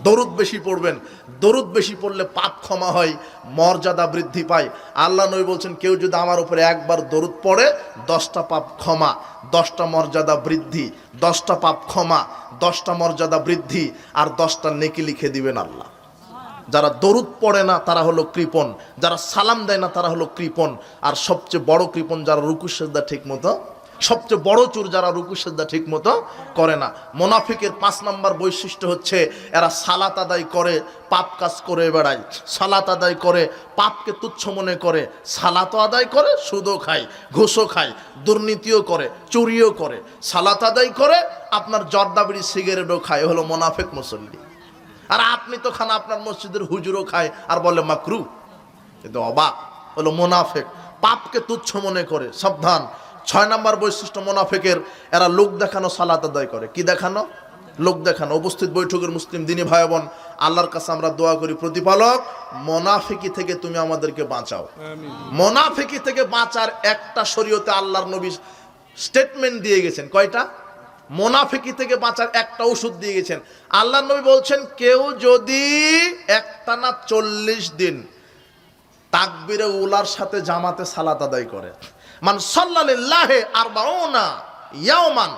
দরুদ বেশি পড়বেন। দরুদ বেশি পড়লে পাপ ক্ষমা হয়, মর্যাদা বৃদ্ধি পায়। আল্লাহ নবী বলছেন কেউ যদি আমার উপরে একবার দরুদ পড়ে 10টা পাপ ক্ষমা, 10টা মর্যাদা বৃদ্ধি, 10টা পাপ ক্ষমা, 10টা মর্যাদা বৃদ্ধি, আর 10টা নেকি লিখে দিবেন আল্লাহ। যারা দরুদ পড়ে না তারা হলো কৃপণ, যারা সালাম দেয় না তারা হলো কৃপণ। আর সবচেয়ে বড় কৃপণ যারা রুকু সেজদা ঠিক মতো, সবচেয়ে বড় চোর যারা রুকু সেজদা ঠিক মতো করে না। মুনাফিকের 5 নম্বর বৈশিষ্ট্য হচ্ছে এরা সালাত আদায় করে পাপ কাজ করে বেড়ায়, সালাত আদায় করে পাপকে তুচ্ছ মনে করে, সালাতও আদায় করে সুদও খায়, ঘুষও খায়, দুর্নীতিও করে, চুরিও করে, সালাত আদায় করে আপনার জর্দা বিড়ি সিগারেটও খায়, হলো মুনাফিক মুসল্লি। আর আপনি তো খান, আপনার মসজিদের হুজুরও খায় আর বলে মাকরু, কিন্তু অবাক, হলো মুনাফিক। পাপকে তুচ্ছ মনে করে। সাবধান, 6 নাম্বার বৈশিষ্ট্য মুনাফিকের, এরা লোক দেখানো সালাত আদায় করে। কি দেখানো? লোক দেখানো। উপস্থিত বৈঠকের মুসলিম দিনী ভাই বোন, আল্লাহর কাছে আমরা দোয়া করি, প্রতিপালক মুনাফিকি থেকে তুমি আমাদেরকে বাঁচাও। মুনাফিকি থেকে বাঁচার একটা শরীয়তে আল্লাহর নবী স্টেটমেন্ট দিয়ে গেছেন। কয়টা? মুনাফিকি থেকে বাঁচার একটা ওষুধ দিয়ে গেছেন। আল্লাহর নবী বলছেন, কেউ যদি একটানা 40 দিন তাকবীরে উলার সাথে জামাতে সালাত আদায় করে, মান সাল্লাল্লাহু আরবাউনা ইয়াওমান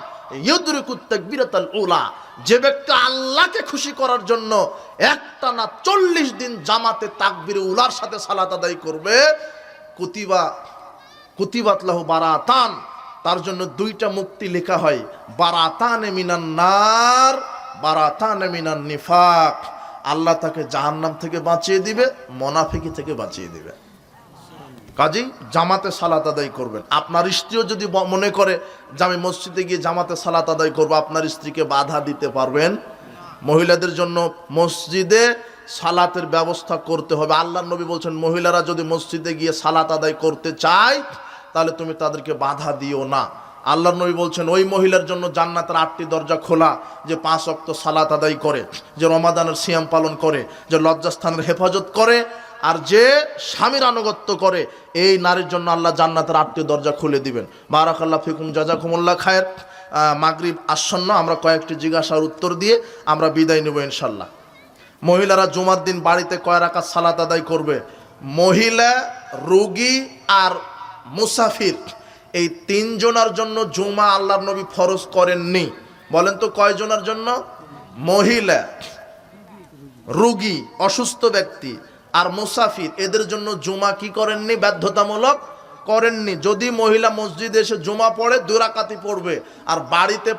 ইউদরিকুত তাকবীরাতাল উলা, যে ব্যক্তি আল্লাহকে খুশি করার জন্য একটানা 40 দিন জামাতে তাকবীরে উলার সাথে সালাত আদায় করবে, কুতিবাত লাহু বারাতান, তার জন্য 2টা মুক্তি লেখা হয়, বারাতানে মিনান নার, বারাতানে মিনান নিফাক। আল্লাহ তাকে জাহান্নাম থেকে বাঁচিয়ে দিবে, মুনাফিকি থেকে বাঁচিয়ে দিবে। কাজেই জামাতে সালাত আদায় করবেন। আপনার স্ত্রীও যদি মনে করে যে আমি মসজিদে গিয়ে জামাতে সালাত আদায় করব, আপনার স্ত্রীকে বাধা দিতে পারবেন। মহিলাদের জন্য মসজিদে সালাতের ব্যবস্থা করতে হবে। আল্লাহর নবী বলছেন, মহিলারা যদি মসজিদে গিয়ে সালাত আদায় করতে চায় তাহলে তুমি তাদেরকে বাধা দিও না। আল্লাহর নবী বলছেন, ওই মহিলার জন্য জান্নাতের 8টি দরজা খোলা, যে 5 ওয়াক্ত সালাত আদায় করে, যে রমাদানের সিয়াম পালন করে, যে লজ্জাস্থানের হেফাজত করে, আর যে স্বামীর আনুগত্য করে, এই নারীর জন্য আল্লাহ জান্নাতের 8টি দরজা খুলে দিবেন। বারাকাল্লাহ ফিকুম, জাযাকুমুল্লাহ খায়ের। মাগরিব আসন্ন, আমরা কয়েকটি জিজ্ঞাসার উত্তর দিয়ে আমরা বিদায় নেব ইনশাল্লাহ। মহিলারা জুমার দিন বাড়িতে কয় রাকাত সালাত আদায় করবে? মহিলা, রোগী আর মুসাফির, এই 3 জনের জন্য জুমা আল্লাহর নবী ফরজ করেননি। বলেন তো কয় জনের জন্য? মহিলা, রোগী, অসুস্থ ব্যক্তি আর মুসাফির, এদের জন্য জুমা কি করেননি? বাধ্যতামূলক করেননি। যদি মহিলা মসজিদে এসে জুমা পড়ে 2 রাকাতই পড়বে, আর বাড়িতে